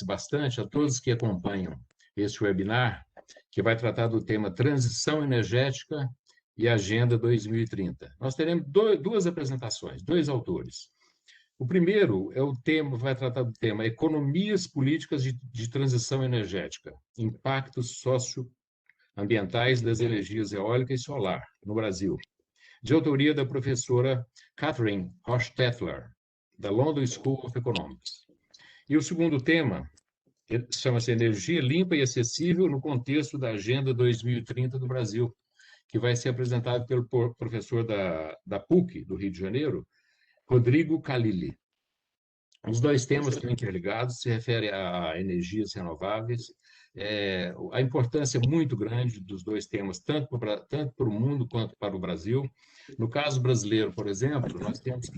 bastante a todos que acompanham este webinar, que vai tratar do tema Transição Energética e Agenda 2030. Nós teremos duas apresentações, dois autores. O primeiro vai tratar do tema Economias Políticas de Transição Energética, Impactos Socioambientais das Energias Eólica e Solar no Brasil, de autoria da professora Catherine Hostetler, da London School of Economics. E o segundo tema chama-se Energia Limpa e Acessível no contexto da Agenda 2030 do Brasil, que vai ser apresentado pelo professor da PUC, do Rio de Janeiro, Rodrigo Khalili. Os dois temas estão interligados, se refere a energias renováveis. A importância é muito grande dos dois temas, tanto para o mundo quanto para o Brasil. No caso brasileiro, por exemplo, nós temos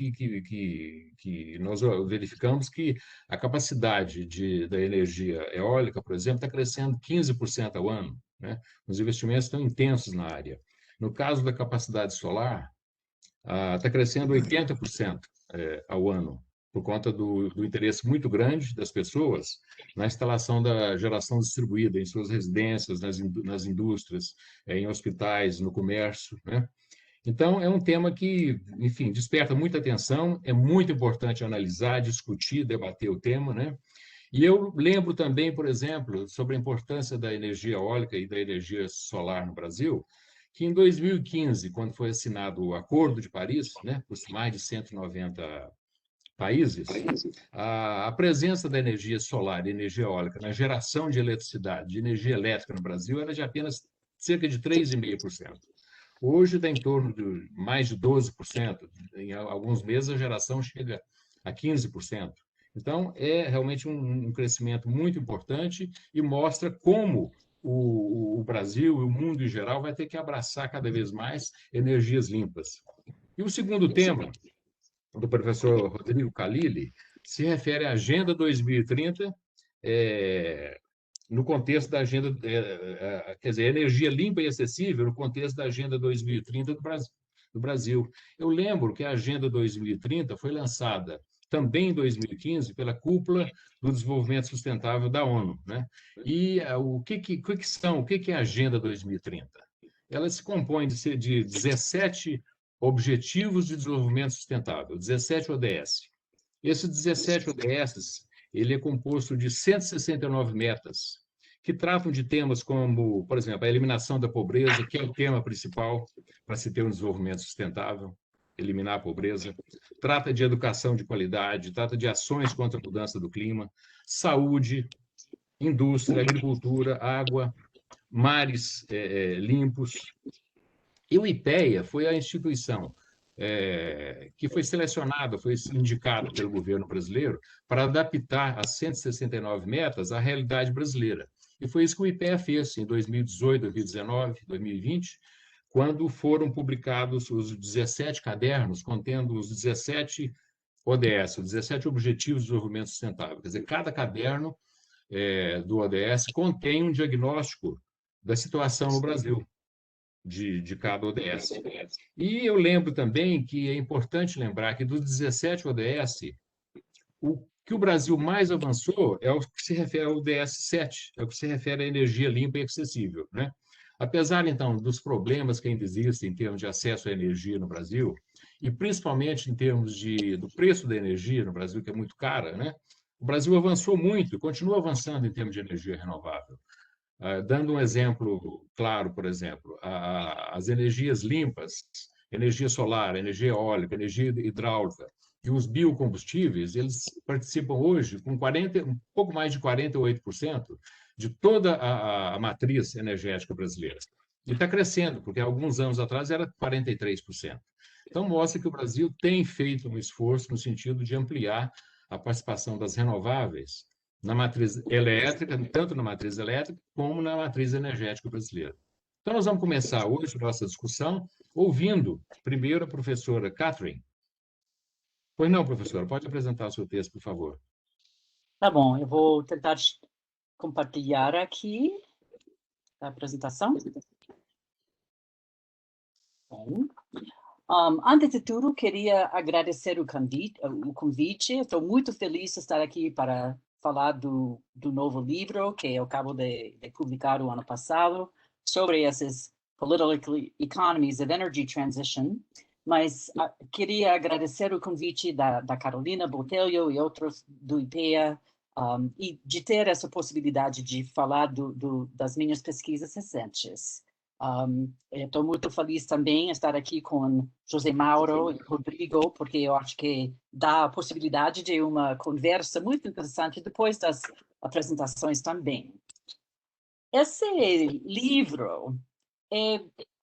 nós verificamos que a capacidade da energia eólica, por exemplo, está crescendo 15% ao ano, né? Os investimentos estão intensos na área. No caso da capacidade solar, está crescendo 80% ao ano, por conta do interesse muito grande das pessoas na instalação da geração distribuída em suas residências, nas indústrias, em hospitais, no comércio, né? Então, é um tema que, enfim, desperta muita atenção, é muito importante analisar, discutir, debater o tema, né? E eu lembro também, por exemplo, sobre a importância da energia eólica e da energia solar no Brasil, que em 2015, quando foi assinado o Acordo de Paris, né, por mais de 190 países, a presença da energia solar e energia eólica na geração de eletricidade, de energia elétrica no Brasil, era de apenas cerca de 3,5%. Hoje está em torno de mais de 12%. Em alguns meses, a geração chega a 15%. Então, é realmente um crescimento muito importante e mostra como o Brasil e o mundo em geral vai ter que abraçar cada vez mais energias limpas. E o segundo tema, do professor Rodrigo Khalili, se refere à Agenda 2030, no contexto da Agenda, quer dizer, energia limpa e acessível no contexto da Agenda 2030 do Brasil. Eu lembro que a Agenda 2030 foi lançada também em 2015 pela Cúpula do Desenvolvimento Sustentável da ONU, né? E o que é a Agenda 2030? Ela se compõe de 17 Objetivos de Desenvolvimento Sustentável, 17 ODS. Esses 17 ODS, ele é composto de 169 metas, que tratam de temas como, por exemplo, a eliminação da pobreza, que é o tema principal para se ter um desenvolvimento sustentável, eliminar a pobreza. Trata de educação de qualidade, trata de ações contra a mudança do clima, saúde, indústria, agricultura, água, mares limpos. E o IPEA foi a instituição que foi selecionada, foi indicada pelo governo brasileiro para adaptar as 169 metas à realidade brasileira. E foi isso que o IPEA fez em 2018, 2019, 2020, quando foram publicados os 17 cadernos contendo os 17 ODS, os 17 Objetivos de Desenvolvimento Sustentável. Quer dizer, cada caderno do ODS contém um diagnóstico da situação no Brasil, de cada ODS. E eu lembro também que é importante lembrar que dos 17 ODS, o que o Brasil mais avançou é o que se refere ao ODS 7, é o que se refere à energia limpa e acessível, né? Apesar, então, dos problemas que ainda existem em termos de acesso à energia no Brasil, e principalmente em termos do preço da energia no Brasil, que é muito cara, né? O Brasil avançou muito e continua avançando em termos de energia renovável. Dando um exemplo claro, por exemplo, as energias limpas, energia solar, energia eólica, energia hidráulica e os biocombustíveis, eles participam hoje com um pouco mais de 48% de toda a matriz energética brasileira. E está crescendo, porque alguns anos atrás era 43%. Então, mostra que o Brasil tem feito um esforço no sentido de ampliar a participação das renováveis na matriz elétrica, tanto na matriz elétrica como na matriz energética brasileira. Então, nós vamos começar hoje a nossa discussão ouvindo primeiro a professora Catherine. Pois não, professora, pode apresentar o seu texto, por favor. Tá bom, eu vou tentar compartilhar aqui a apresentação. Bom. Antes de tudo, queria agradecer o convite. Estou muito feliz de estar aqui para falar do novo livro que eu acabo de publicar o ano passado, sobre essas political economies of energy transition, mas queria agradecer o convite da Carolina Botelho e outros do IPEA, e de ter essa possibilidade de falar das minhas pesquisas recentes. Estou muito feliz também de estar aqui com José Mauro e Rodrigo, porque eu acho que dá a possibilidade de uma conversa muito interessante depois das apresentações também. Esse livro,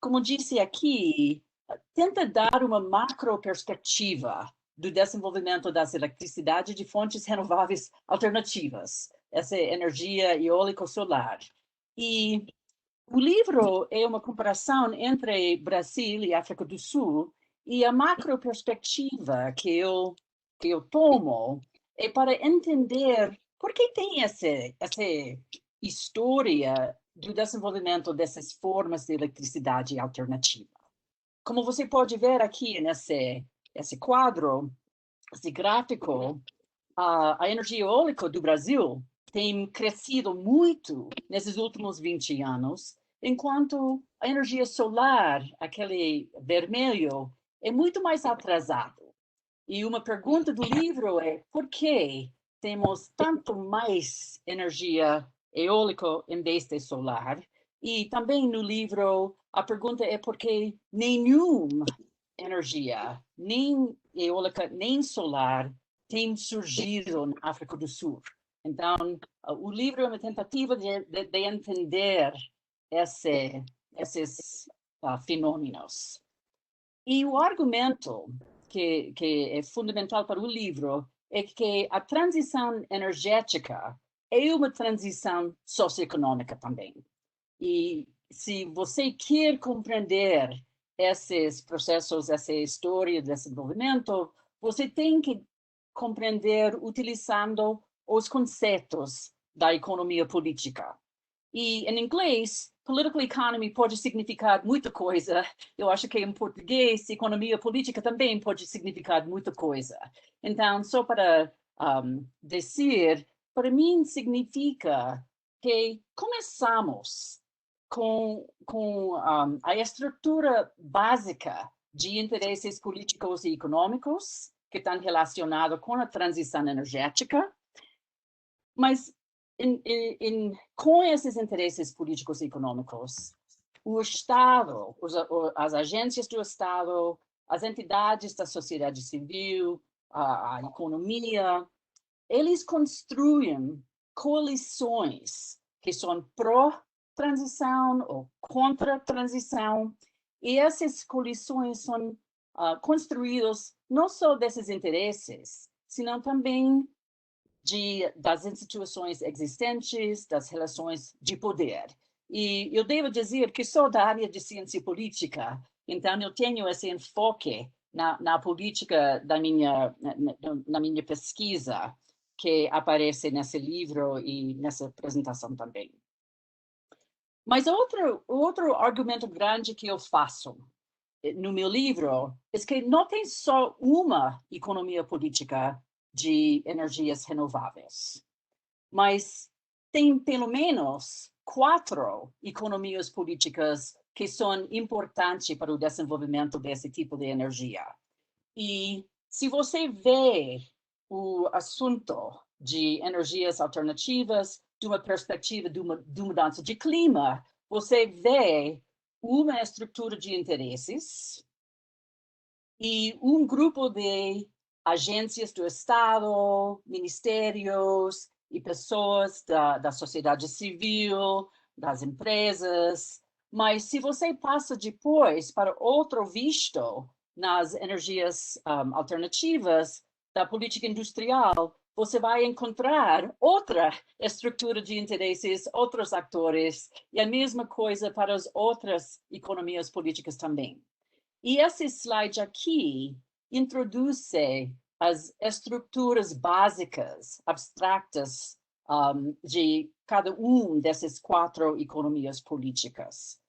como disse aqui, tenta dar uma macro perspectiva do desenvolvimento das eletricidades de fontes renováveis alternativas, essa energia eólico-solar. E o livro é uma comparação entre Brasil e África do Sul, e a macro perspectiva que eu tomo é para entender por que tem essa história do desenvolvimento dessas formas de eletricidade alternativa. Como você pode ver aqui nesse quadro, esse gráfico, a energia eólica do Brasil tem crescido muito nesses últimos 20 anos, enquanto a energia solar, aquele vermelho, é muito mais atrasado. E uma pergunta do livro é por que temos tanto mais energia eólica em vez de solar? E também no livro, a pergunta é por que nenhuma energia, nem eólica, nem solar, tem surgido na África do Sul. Então, o livro é uma tentativa de entender esses fenômenos. E o argumento que é fundamental para o livro é que a transição energética é uma transição socioeconômica também. E se você quer compreender esses processos, essa história de desenvolvimento, você tem que compreender utilizando os conceitos da economia política. E em inglês, political economy pode significar muita coisa. Eu acho que em português, economia política também pode significar muita coisa. Então, só para dizer, para mim significa que começamos com a estrutura básica de interesses políticos e econômicos que estão relacionados com a transição energética, mas com esses interesses políticos e econômicos, o Estado, as agências do Estado, as entidades da sociedade civil, a economia, eles construem coalições que são pró-transição ou contra-transição, e essas coalições são construídas não só desses interesses, senão também das instituições existentes, das relações de poder. E eu devo dizer que sou da área de ciência política, então eu tenho esse enfoque na política na minha pesquisa, que aparece nesse livro e nessa apresentação também. Mas outro argumento grande que eu faço no meu livro é que não tem só uma economia política de energias renováveis, mas tem pelo menos 4 economias políticas que são importantes para o desenvolvimento desse tipo de energia. E se você vê o assunto de energias alternativas de uma perspectiva de mudança de clima, você vê uma estrutura de interesses e um grupo de agências do Estado, ministérios e pessoas da sociedade civil, das empresas. Mas se você passa depois para outro visto nas energias alternativas da política industrial, você vai encontrar outra estrutura de interesses, outros atores, e a mesma coisa para as outras economias políticas também. E esse slide aqui introduz as estruturas básicas, abstratas, de cada dessas 4 economias políticas.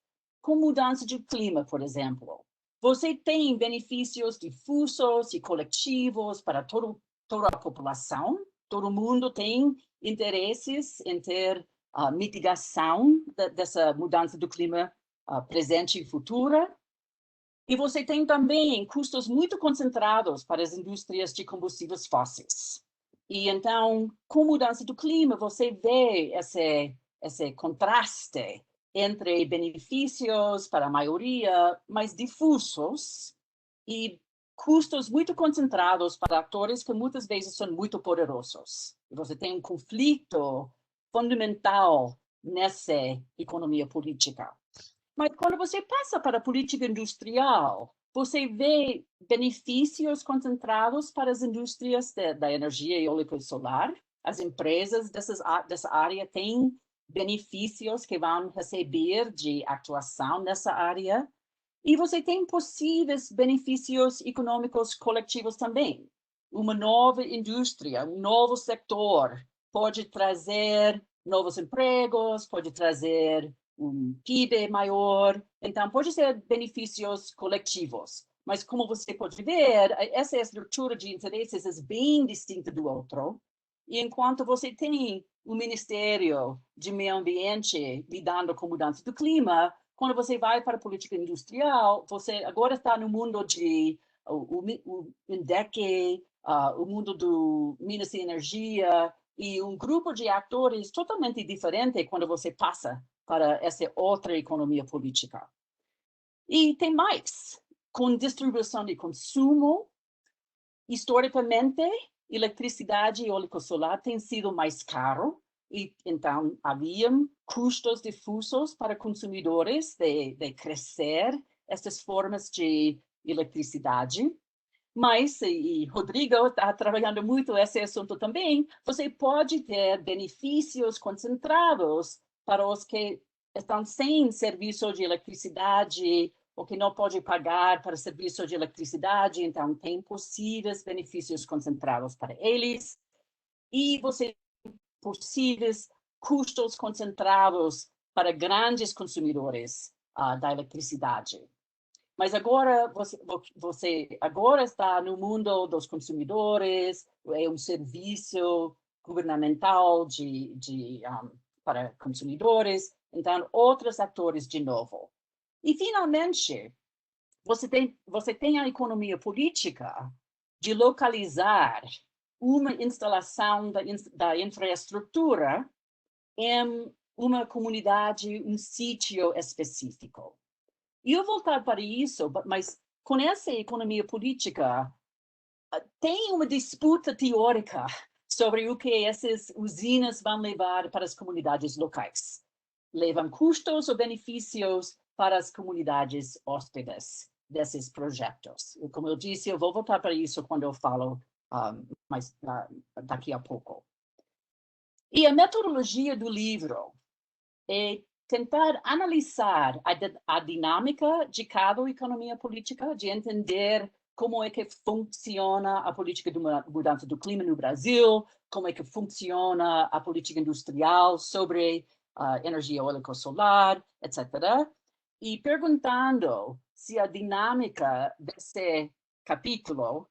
Com mudança de clima, por exemplo, você tem benefícios difusos e coletivos para toda a população, todo mundo tem interesses em ter mitigação dessa mudança do clima presente e futura. E você tem também custos muito concentrados para as indústrias de combustíveis fósseis. E então, com a mudança do clima, você vê esse contraste entre benefícios para a maioria mais difusos e custos muito concentrados para atores que muitas vezes são muito poderosos. E você tem um conflito fundamental nessa economia política. Mas quando você passa para a política industrial, você vê benefícios concentrados para as indústrias da energia eólica e solar. As empresas dessa área têm benefícios que vão receber de atuação nessa área. E você tem possíveis benefícios econômicos coletivos também. Uma nova indústria, um novo setor pode trazer novos empregos, pode trazer um PIB maior. Então, pode ser benefícios coletivos. Mas, como você pode ver, essa estrutura de interesses é bem distinta do outro. E enquanto você tem o Ministério de Meio Ambiente lidando com mudança do clima, quando você vai para a política industrial, você agora está no mundo de o INDEC, o mundo do Minas e Energia, e um grupo de atores totalmente diferente quando você passa para essa outra economia política. E tem mais, com distribuição de consumo, historicamente, eletricidade eólico-solar tem sido mais caro, e então havia custos difusos para consumidores de crescer essas formas de eletricidade. Mas, e Rodrigo está trabalhando muito esse assunto também, você pode ter benefícios concentrados para os que estão sem serviço de eletricidade ou que não pode pagar para serviço de eletricidade, então tem possíveis benefícios concentrados para eles. E você tem possíveis custos concentrados para grandes consumidores da eletricidade. Mas agora você agora está no mundo dos consumidores, é um serviço governamental para consumidores, então outros atores de novo. E finalmente, você tem a economia política de localizar uma instalação da infraestrutura em uma comunidade, um sítio específico. E eu vou voltar para isso, mas com essa economia política, tem uma disputa teórica sobre o que essas usinas vão levar para as comunidades locais. Levam custos ou benefícios para as comunidades hóspedes desses projetos. E como eu disse, eu vou voltar para isso quando eu falo daqui a pouco. E a metodologia do livro é tentar analisar a dinâmica de cada economia política, de entender como é que funciona a política de mudança do clima no Brasil, como é que funciona a política industrial sobre energia eólica solar, etc. E perguntando se a dinâmica desse capítulo,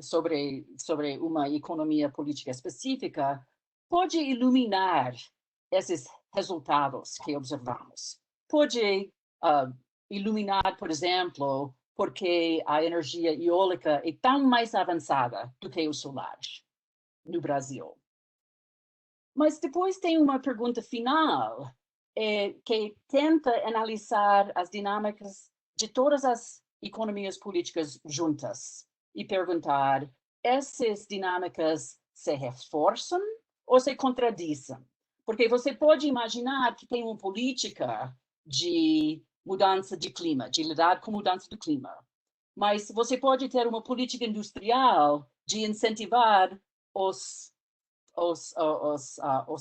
sobre uma economia política específica, pode iluminar esses resultados que observamos. Pode iluminar, por exemplo, porque a energia eólica é tão mais avançada do que o solar no Brasil. Mas depois tem uma pergunta final, que tenta analisar as dinâmicas de todas as economias políticas juntas e perguntar, essas dinâmicas se reforçam ou se contradizem? Porque você pode imaginar que tem uma política de mudança de clima, de lidar com mudança do clima. Mas você pode ter uma política industrial de incentivar os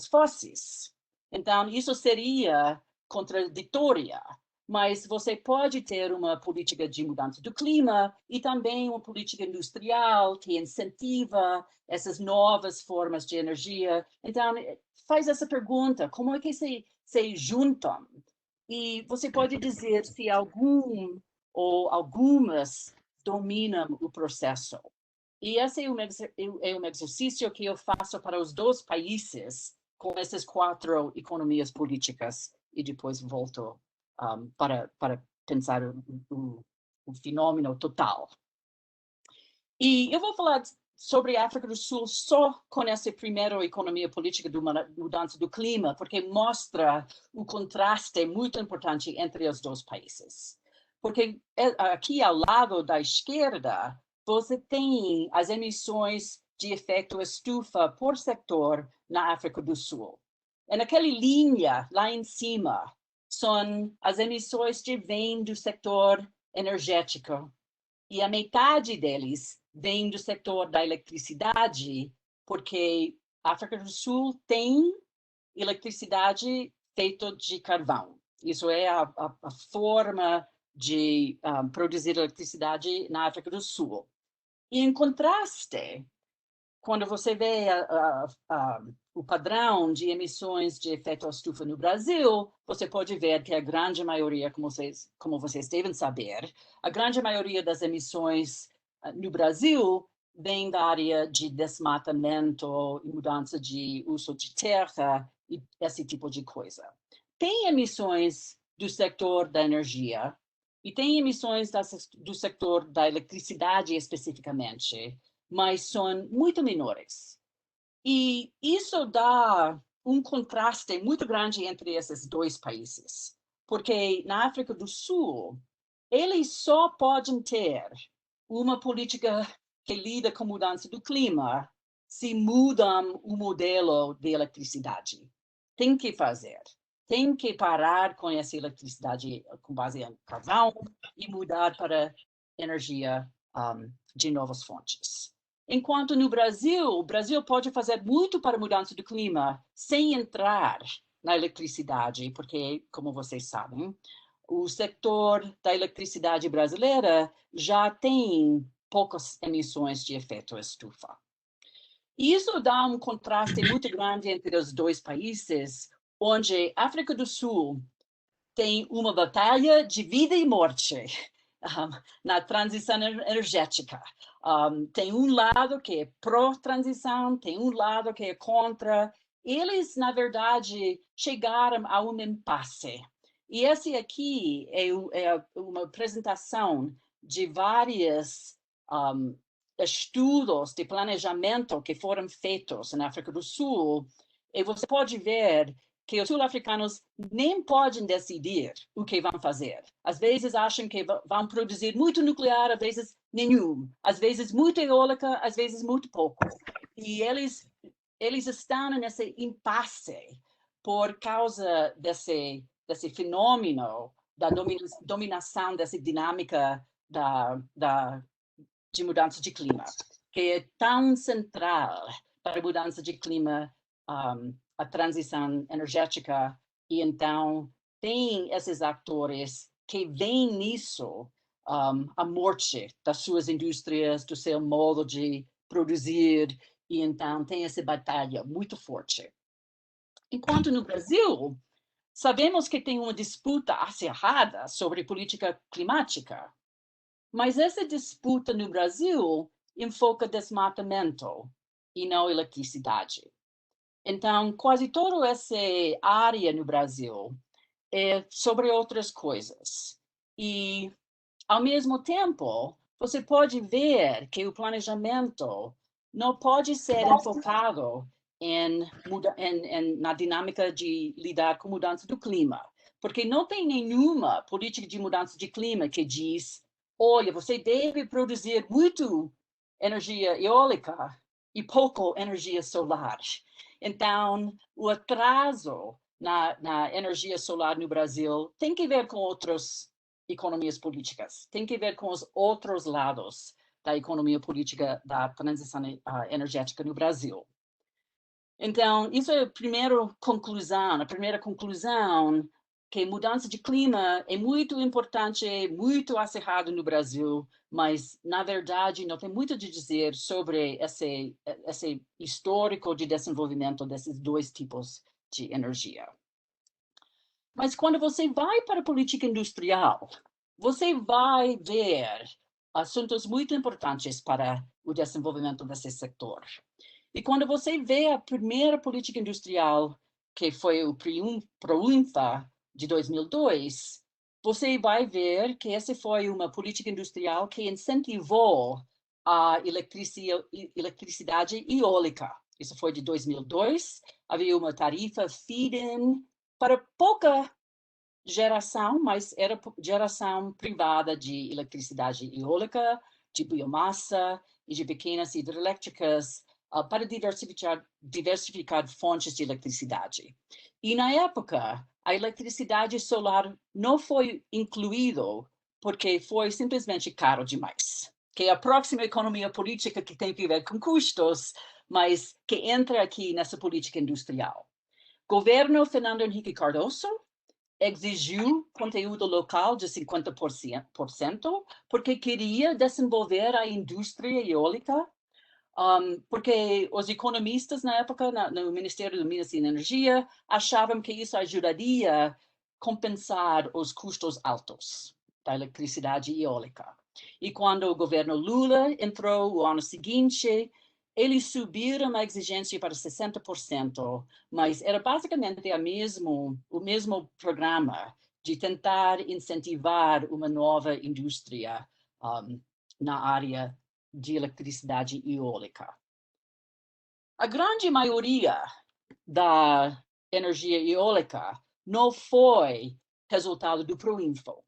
fósseis. Então, isso seria contraditória. Mas você pode ter uma política de mudança do clima e também uma política industrial que incentiva essas novas formas de energia. Então, faz essa pergunta, como é que se juntam? E você pode dizer se algum ou algumas dominam o processo. E esse é um exercício que eu faço para os dois países com essas 4 economias políticas e depois volto para pensar o fenômeno total. E eu vou falar sobre a África do Sul só com essa primeira economia política de mudança do clima, porque mostra o contraste muito importante entre os dois países. Porque aqui ao lado da esquerda, você tem as emissões de efeito estufa por setor na África do Sul. E naquela linha lá em cima são as emissões que vêm do setor energético. E a metade deles vem do setor da eletricidade, porque a África do Sul tem eletricidade feita de carvão. Isso é a forma de produzir eletricidade na África do Sul. E, em contraste, quando você vê o padrão de emissões de efeito estufa no Brasil, você pode ver que a grande maioria, como vocês devem saber, a grande maioria das emissões no Brasil vem da área de desmatamento e mudança de uso de terra e esse tipo de coisa. Tem emissões do setor da energia e tem emissões do setor da eletricidade especificamente, mas são muito menores. E isso dá um contraste muito grande entre esses dois países, porque na África do Sul, eles só podem ter uma política que lida com mudança do clima se mudam o modelo de eletricidade. Tem que fazer. Tem que parar com essa eletricidade com base em carvão e mudar para energia de novas fontes. Enquanto no Brasil, o Brasil pode fazer muito para a mudança do clima sem entrar na eletricidade, porque, como vocês sabem, o setor da eletricidade brasileira já tem poucas emissões de efeito estufa. E isso dá um contraste muito grande entre os dois países, onde a África do Sul tem uma batalha de vida e morte na transição energética. Tem um lado que é pró-transição, tem um lado que é contra. Eles, na verdade, chegaram a um impasse. E esse aqui é uma apresentação de vários estudos de planejamento que foram feitos na África do Sul. E você pode ver que os sul-africanos nem podem decidir o que vão fazer. Às vezes acham que vão produzir muito nuclear, às vezes nenhum. Às vezes muito eólica, às vezes muito pouco. E eles estão nesse impasse por causa desse fenômeno da dominação dessa dinâmica de mudança de clima, que é tão central para a mudança de clima, a transição energética, e então tem esses atores que veem nisso a morte das suas indústrias, do seu modo de produzir, e então tem essa batalha muito forte. Enquanto no Brasil, sabemos que tem uma disputa acirrada sobre política climática, mas essa disputa no Brasil enfoca desmatamento e não eletricidade. Então, quase toda essa área no Brasil é sobre outras coisas. E, ao mesmo tempo, você pode ver que o planejamento não pode ser enfocado na dinâmica de lidar com mudança do clima, porque não tem nenhuma política de mudança de clima que diz: olha, você deve produzir muito energia eólica e pouco energia solar. Então, o atraso na energia solar no Brasil tem que ver com outras economias políticas, tem que ver com os outros lados da economia política da transição energética no Brasil. Então, isso é a primeira conclusão, que mudança de clima é muito importante, muito acirrado no Brasil, mas, na verdade, não tem muito a dizer sobre esse histórico de desenvolvimento desses dois tipos de energia. Mas quando você vai para a política industrial, você vai ver assuntos muito importantes para o desenvolvimento desse setor. E quando você vê a primeira política industrial, que foi o PROINFA de 2002, você vai ver que essa foi uma política industrial que incentivou a eletricidade eólica. Isso foi de 2002. Havia uma tarifa feed-in para pouca geração, mas era geração privada de eletricidade eólica, de biomassa e de pequenas hidrelétricas para diversificar fontes de eletricidade. E na época, a eletricidade solar não foi incluído porque foi simplesmente caro demais. Que é a próxima economia política que tem que ver com custos, mas que entra aqui nessa política industrial. Governo Fernando Henrique Cardoso exigiu conteúdo local de 50%, porque queria desenvolver a indústria eólica, porque os economistas na época, no Ministério de Minas e Energia, achavam que isso ajudaria a compensar os custos altos da eletricidade eólica. E quando o governo Lula entrou o ano seguinte, eles subiram a exigência para 60%, mas era basicamente o mesmo programa de tentar incentivar uma nova indústria na área de eletricidade eólica. A grande maioria da energia eólica não foi resultado do PROINFO.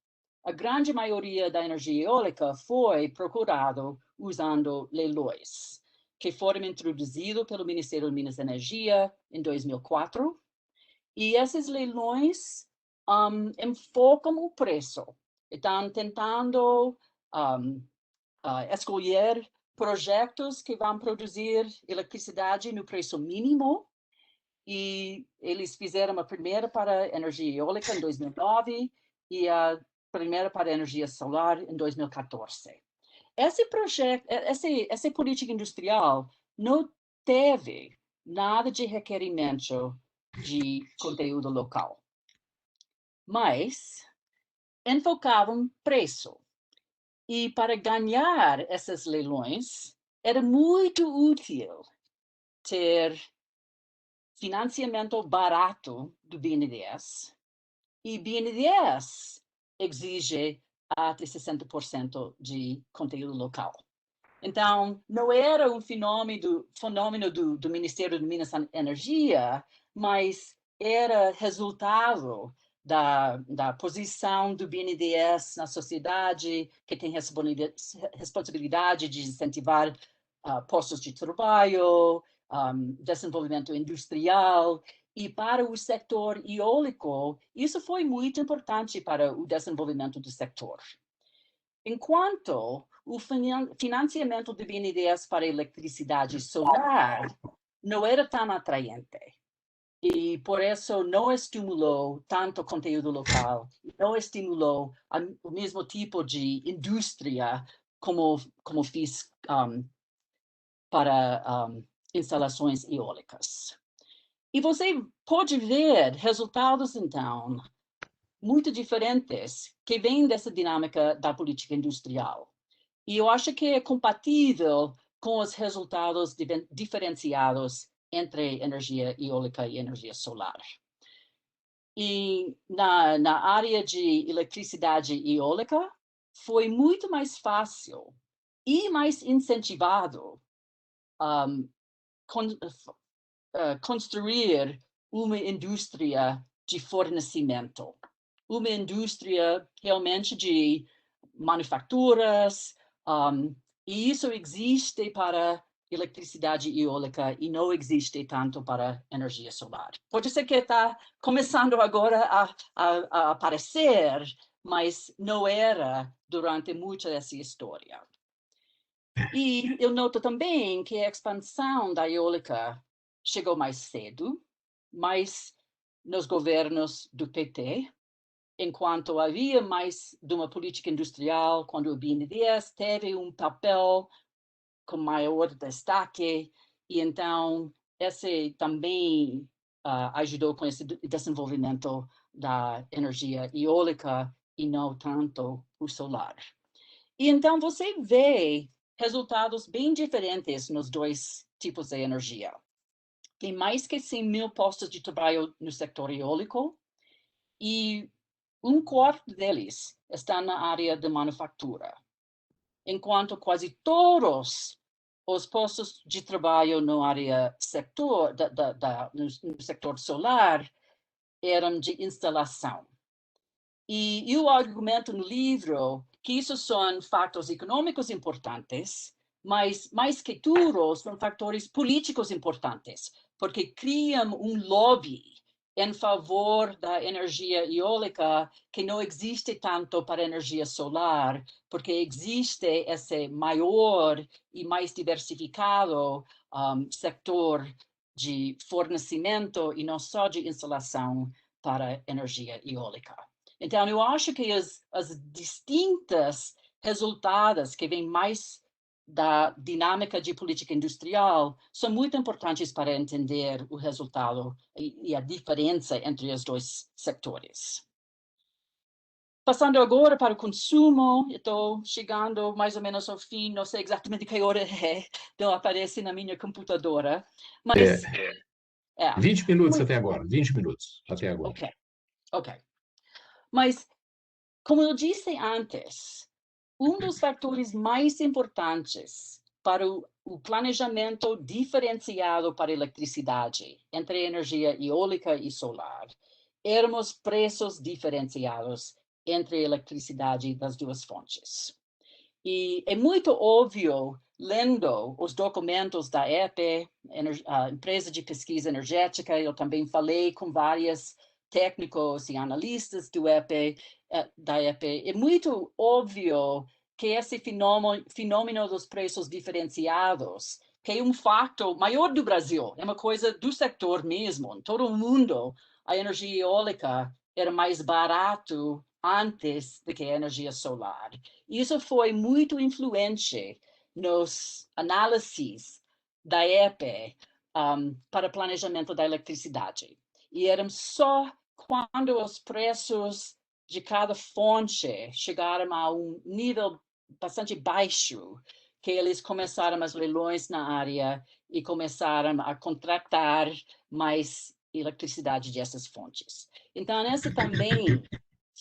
A grande maioria da energia eólica foi procurado usando leilões, que foram introduzidos pelo Ministério de Minas e Energia em 2004. E esses leilões enfocam o preço. Estão tentando escolher projetos que vão produzir eletricidade no preço mínimo, e eles fizeram a primeira para energia eólica em 2009 e a primeira para energia solar em 2014. Esse projeto, essa política industrial não teve nada de requerimento de conteúdo local, mas enfocavam preço. E para ganhar esses leilões, era muito útil ter financiamento barato do BNDES, e BNDES exige até 60% de conteúdo local. Então, não era um fenômeno do Ministério de Minas e Energia, mas era resultado da posição do BNDES na sociedade, que tem responsabilidade de incentivar postos de trabalho, desenvolvimento industrial. E para o setor eólico, isso foi muito importante para o desenvolvimento do setor. Enquanto o financiamento do BNDES para eletricidade solar não era tão atraente, e por isso não estimulou tanto conteúdo local, não estimulou o mesmo tipo de indústria como fiz para instalações eólicas. E você pode ver resultados, então, muito diferentes que vêm dessa dinâmica da política industrial. E eu acho que é compatível com os resultados diferenciados entre energia eólica e energia solar. E na área de eletricidade eólica, foi muito mais fácil e mais incentivado construir uma indústria de fornecimento, uma indústria realmente de manufaturas, e isso existe para eletricidade eólica e não existe tanto para energia solar. Pode ser que está começando agora a aparecer, mas não era durante muita dessa história. E eu noto também que a expansão da eólica chegou mais cedo, mas nos governos do PT, enquanto havia mais de uma política industrial, quando o BNDES teve um papel com maior destaque, e então esse também ajudou com esse desenvolvimento da energia eólica e não tanto o solar. E então você vê resultados bem diferentes nos dois tipos de energia. Tem mais que 100 mil postos de trabalho no setor eólico e um quarto deles está na área de manufatura, enquanto quase todos os postos de trabalho no área setor, no setor solar eram de instalação. E o argumento no livro que isso são fatos econômicos importantes, mas mais que tudo são fatores políticos importantes, porque criam um lobby em favor da energia eólica que não existe tanto para a energia solar, porque existe esse maior e mais diversificado setor de fornecimento e não só de instalação para energia eólica. Então, eu acho que as distintas resultados que vêm mais da dinâmica de política industrial são muito importantes para entender o resultado e a diferença entre os dois setores. Passando agora para o consumo, estou chegando mais ou menos ao fim, não sei exatamente que hora é, não aparece na minha computadora, mas... 20 minutos até agora, 20 minutos até agora. Ok. Mas, como eu disse antes, um dos fatores mais importantes para o planejamento diferenciado para a eletricidade entre energia eólica e solar eram os preços diferenciados entre a eletricidade das duas fontes. E é muito óbvio, lendo os documentos da EPE, a Empresa de Pesquisa Energética, eu também falei com vários técnicos e analistas do EPE, da EPE, é muito óbvio que esse fenômeno dos preços diferenciados, que é um fato maior do Brasil, é uma coisa do setor mesmo. Em todo o mundo, a energia eólica era mais barato antes do que a energia solar. Isso foi muito influente nos análises da EPE para planejamento da eletricidade. E eram só quando os preços de cada fonte chegaram a um nível bastante baixo que eles começaram as leilões na área e começaram a contratar mais eletricidade dessas fontes. Então, essa também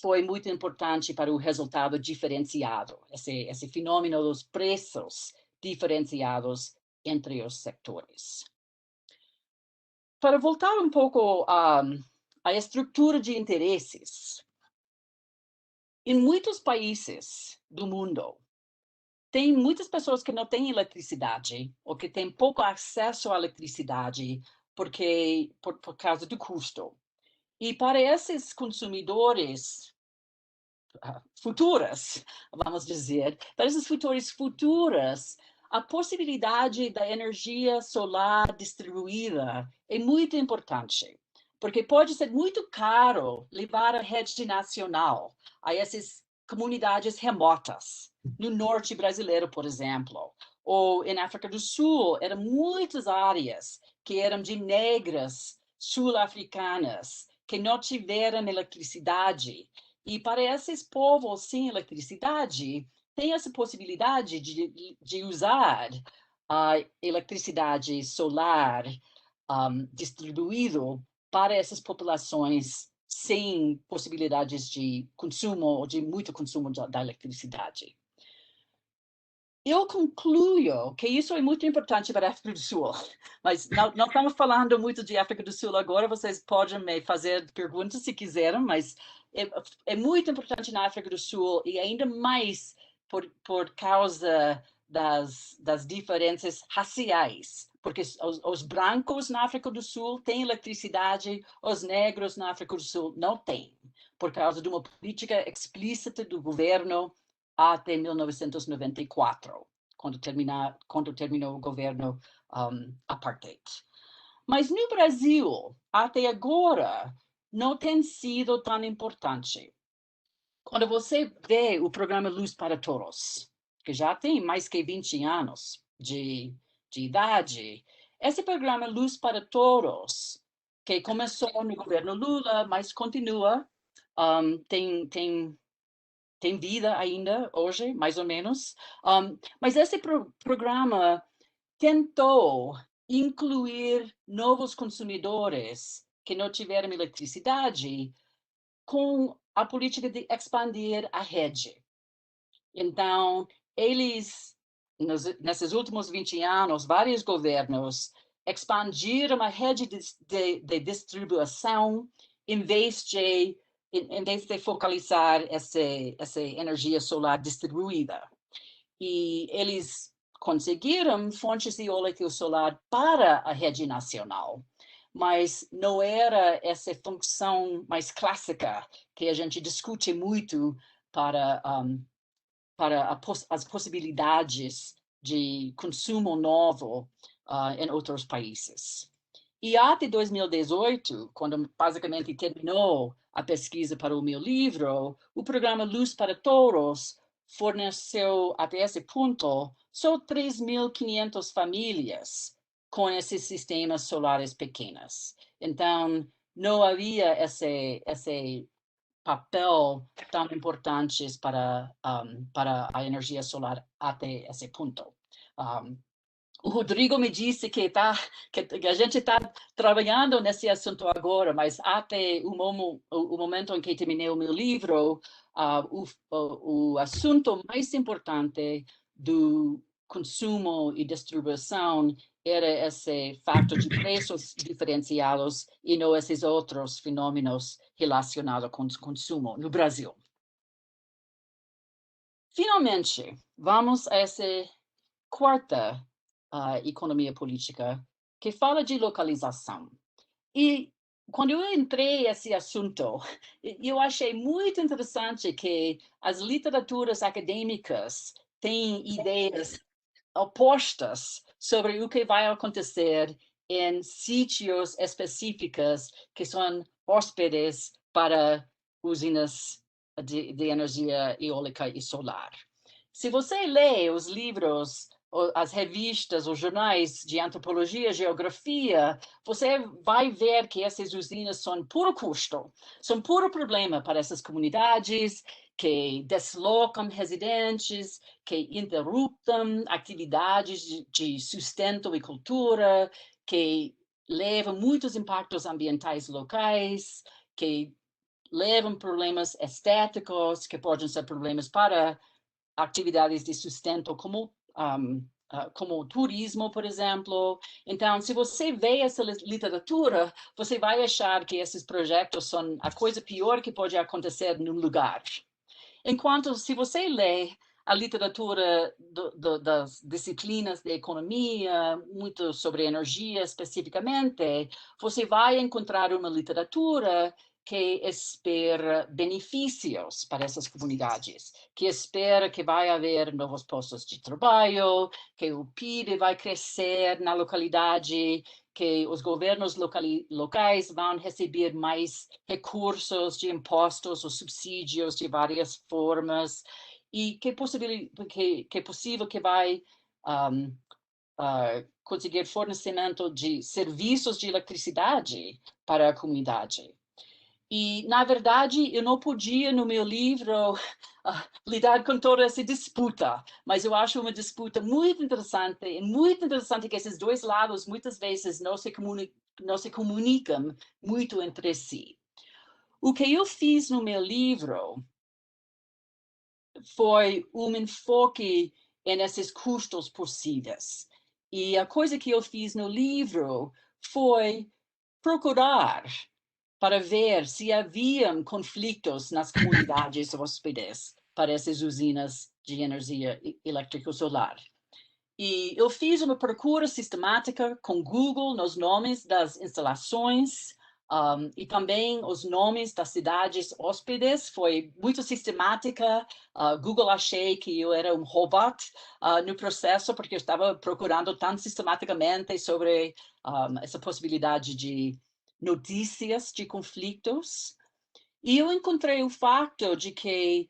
foi muito importante para o resultado diferenciado, esse fenômeno dos preços diferenciados entre os setores. Para voltar um pouco à estrutura de interesses, em muitos países do mundo, tem muitas pessoas que não têm eletricidade ou que têm pouco acesso à eletricidade por causa do custo. E para esses consumidores futuras, vamos dizer, para esses futuras, a possibilidade da energia solar distribuída é muito importante, porque pode ser muito caro levar a rede nacional a essas comunidades remotas, no norte brasileiro, por exemplo, ou em África do Sul, eram muitas áreas que eram de negras sul-africanas que não tiveram eletricidade. E para esses povos sem eletricidade, tem essa possibilidade de usar a eletricidade solar distribuído para essas populações sem possibilidades de consumo ou de muito consumo da eletricidade. Eu concluo que isso é muito importante para a África do Sul, mas não estamos falando muito de África do Sul agora, vocês podem me fazer perguntas se quiserem, mas é muito importante na África do Sul e ainda mais por causa das diferenças raciais, porque os brancos na África do Sul têm eletricidade, os negros na África do Sul não têm, por causa de uma política explícita do governo até 1994, quando terminou o governo apartheid. Mas no Brasil, até agora, não tem sido tão importante. Quando você vê o programa Luz para Todos, que já tem mais que 20 anos de idade, esse programa Luz para Todos, que começou no governo Lula, mas continua, tem tem vida ainda hoje, mais ou menos. Mas esse programa tentou incluir novos consumidores que não tiveram eletricidade com a política de expandir a rede. Então, eles, nesses últimos 20 anos, vários governos expandiram a rede de distribuição em vez de focalizar essa energia solar distribuída. E eles conseguiram fontes eólicas solar para a rede nacional, mas não era essa função mais clássica que a gente discute muito para as possibilidades de consumo novo em outros países. E até 2018, quando basicamente terminou a pesquisa para o meu livro, o programa Luz para Todos forneceu, até esse ponto, só 3.500 famílias com esses sistemas solares pequenos. Então, não havia esse papel tão importantes para a energia solar até esse ponto. O Rodrigo me disse que a gente está trabalhando nesse assunto agora, mas até o momento em que terminei o meu livro, o assunto mais importante do consumo e distribuição era esse fator de preços diferenciados e não esses outros fenômenos relacionados com o consumo no Brasil. Finalmente, vamos a essa quarta economia política, que fala de localização. E quando eu entrei nesse assunto, eu achei muito interessante que as literaturas acadêmicas têm ideias opostas sobre o que vai acontecer em sítios específicos que são hóspedes para usinas de energia eólica e solar. Se você lê os livros, as revistas, os jornais de antropologia, geografia, você vai ver que essas usinas são puro custo, são puro problema para essas comunidades que deslocam residentes, que interruptam atividades de sustento e cultura, que levam muitos impactos ambientais locais, que levam problemas estéticos, que podem ser problemas para atividades de sustento como o turismo, por exemplo. Então, se você vê essa literatura, você vai achar que esses projetos são a coisa pior que pode acontecer num lugar. Enquanto, se você lê a literatura das disciplinas de economia, muito sobre energia especificamente, você vai encontrar uma literatura que espera benefícios para essas comunidades, que espera que vai haver novos postos de trabalho, que o PIB vai crescer na localidade, que os governos locais vão receber mais recursos de impostos ou subsídios de várias formas, e que é possível que vai conseguir fornecimento de serviços de eletricidade para a comunidade. E, na verdade, eu não podia, no meu livro, lidar com toda essa disputa, mas eu acho uma disputa muito interessante, e muito interessante que esses dois lados, muitas vezes, não se comunicam muito entre si. O que eu fiz no meu livro foi um enfoque nesses custos possíveis. E a coisa que eu fiz no livro foi procurar para ver se haviam conflitos nas comunidades hóspedes para essas usinas de energia elétrica solar. E eu fiz uma procura sistemática com Google nos nomes das instalações e também os nomes das cidades hóspedes. Foi muito sistemática. Google achei que eu era um robot no processo, porque eu estava procurando tão sistematicamente sobre essa possibilidade de notícias de conflitos. E eu encontrei o fato de que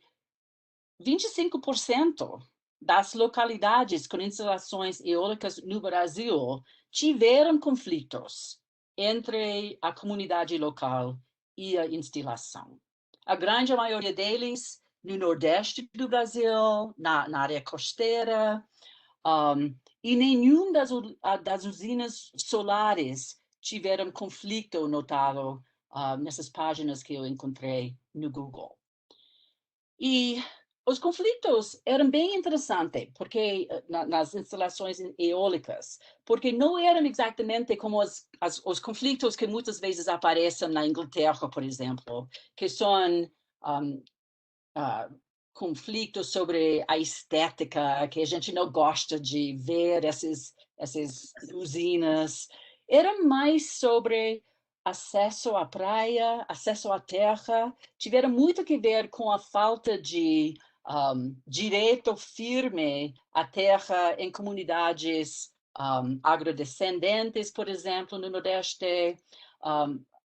25% das localidades com instalações eólicas no Brasil tiveram conflitos entre a comunidade local e a instalação. A grande maioria deles no Nordeste do Brasil, na área costeira, e nenhum das usinas solares tiveram conflito notável nessas páginas que eu encontrei no Google. E os conflitos eram bem interessantes, porque nas instalações eólicas, porque não eram exatamente como os conflitos que muitas vezes aparecem na Inglaterra, por exemplo, que são conflitos sobre a estética, que a gente não gosta de ver essas usinas. Era mais sobre acesso à praia, acesso à terra, tiveram muito que ver com a falta de direito firme à terra em comunidades agrodescendentes, por exemplo, no Nordeste.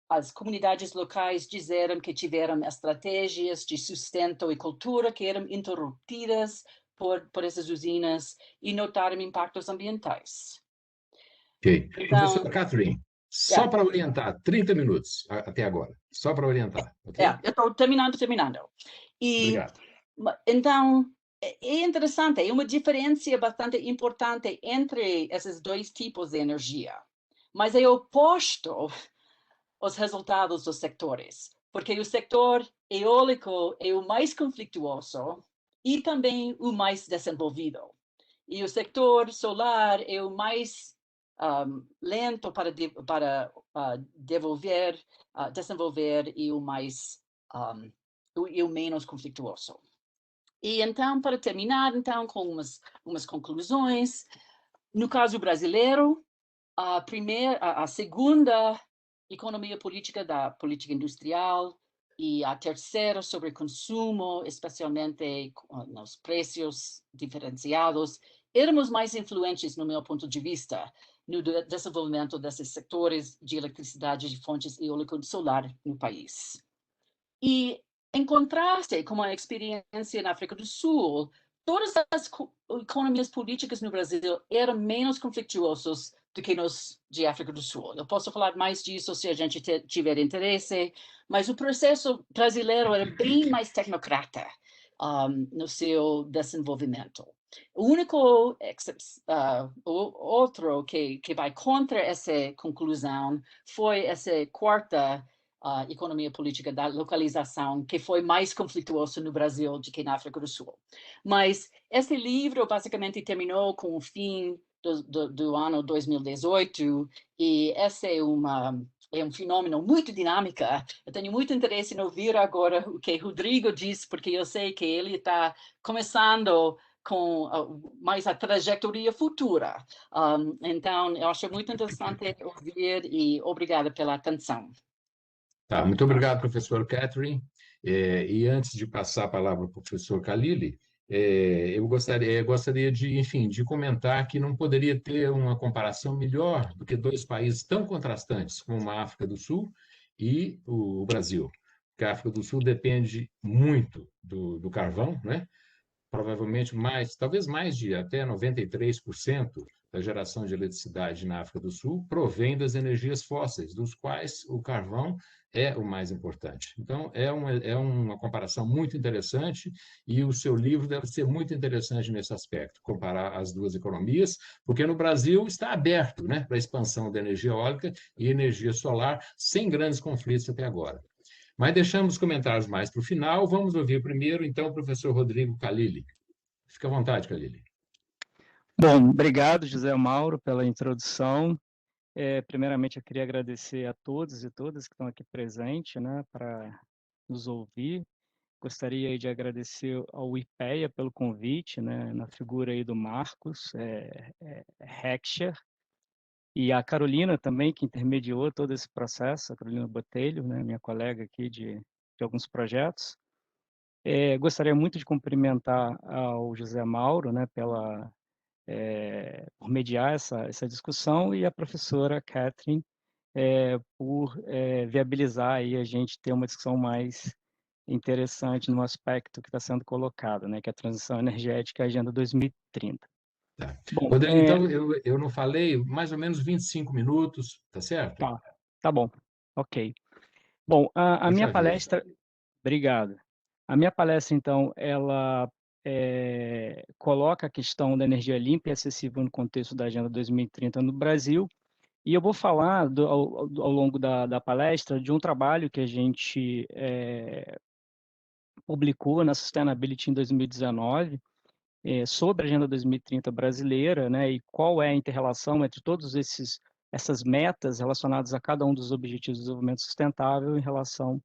As comunidades locais disseram que tiveram estratégias de sustento e cultura que eram interrompidas por essas usinas e notaram impactos ambientais. Ok. Então, Professor Catherine, só para orientar, 30 minutos até agora, só para orientar, ok? eu estou terminando. E, Obrigado. então, é interessante, é uma diferença bastante importante entre esses dois tipos de energia. Mas é oposto os resultados dos sectores, porque o setor eólico é o mais conflituoso e também o mais desenvolvido. E o setor solar é o mais lento para desenvolver e o mais e o menos conflituoso. E então, para terminar, então, com umas conclusões, no caso brasileiro, a segunda economia política da política industrial e a terceira sobre consumo, especialmente nos preços diferenciados, éramos mais influentes, no meu ponto de vista, no desenvolvimento desses setores de eletricidade de fontes eólico e solar no país. E, em contraste com a experiência na África do Sul, todas as economias políticas no Brasil eram menos conflituosas do que nos de África do Sul. Eu posso falar mais disso se a gente tiver interesse, mas o processo brasileiro era bem mais tecnocrata no seu desenvolvimento. O único outro que vai contra essa conclusão foi essa quarta economia política da localização, que foi mais conflituoso no Brasil do que na África do Sul. Mas esse livro basicamente terminou com o fim do ano 2018, e esse é um fenômeno muito dinâmico. Eu tenho muito interesse em ouvir agora o que Rodrigo diz, porque eu sei que ele está começando com mais a trajetória futura. Então, eu acho muito interessante ouvir e obrigada pela atenção. Tá, muito obrigado, professor Catherine. E antes de passar a palavra para o professor Khalili, eu gostaria de, enfim, de comentar que não poderia ter uma comparação melhor do que dois países tão contrastantes como a África do Sul e o Brasil. Porque a África do Sul depende muito do carvão, né? Provavelmente mais, talvez mais de até 93% da geração de eletricidade na África do Sul provém das energias fósseis, dos quais o carvão é o mais importante. Então, é uma comparação muito interessante e o seu livro deve ser muito interessante nesse aspecto, comparar as duas economias, porque no Brasil está aberto, né, para a expansão da energia eólica e energia solar sem grandes conflitos até agora. Mas deixamos os comentários mais para o final. Vamos ouvir primeiro, então, o professor Rodrigo Khalili. Fica à vontade, Khalili. Bom, obrigado, José Mauro, pela introdução. Primeiramente, eu queria agradecer a todos e todas que estão aqui presentes, né, para nos ouvir. Gostaria de agradecer ao IPEA pelo convite, né, na figura aí do Marcos Heckscher, e a Carolina também, que intermediou todo esse processo, a Carolina Botelho, né, minha colega aqui de alguns projetos. Gostaria muito de cumprimentar ao José Mauro, né, por mediar essa discussão, e a professora Catherine por viabilizar aí a gente ter uma discussão mais interessante no aspecto que está sendo colocado, né, que é a transição energética e a Agenda 2030. Tá. Bom, Rodrigo, então, eu não falei, mais ou menos 25 minutos, tá certo? tá bom, ok. Bom, a minha Puxa vida. palestra... Obrigado. A minha palestra, então, ela coloca a questão da energia limpa e acessível no contexto da Agenda 2030 no Brasil, e eu vou falar, ao longo da palestra, de um trabalho que a gente publicou na Sustainability em 2019, sobre a Agenda 2030 brasileira, né, e qual é a inter-relação entre todos essas metas relacionadas a cada um dos Objetivos de Desenvolvimento Sustentável em relação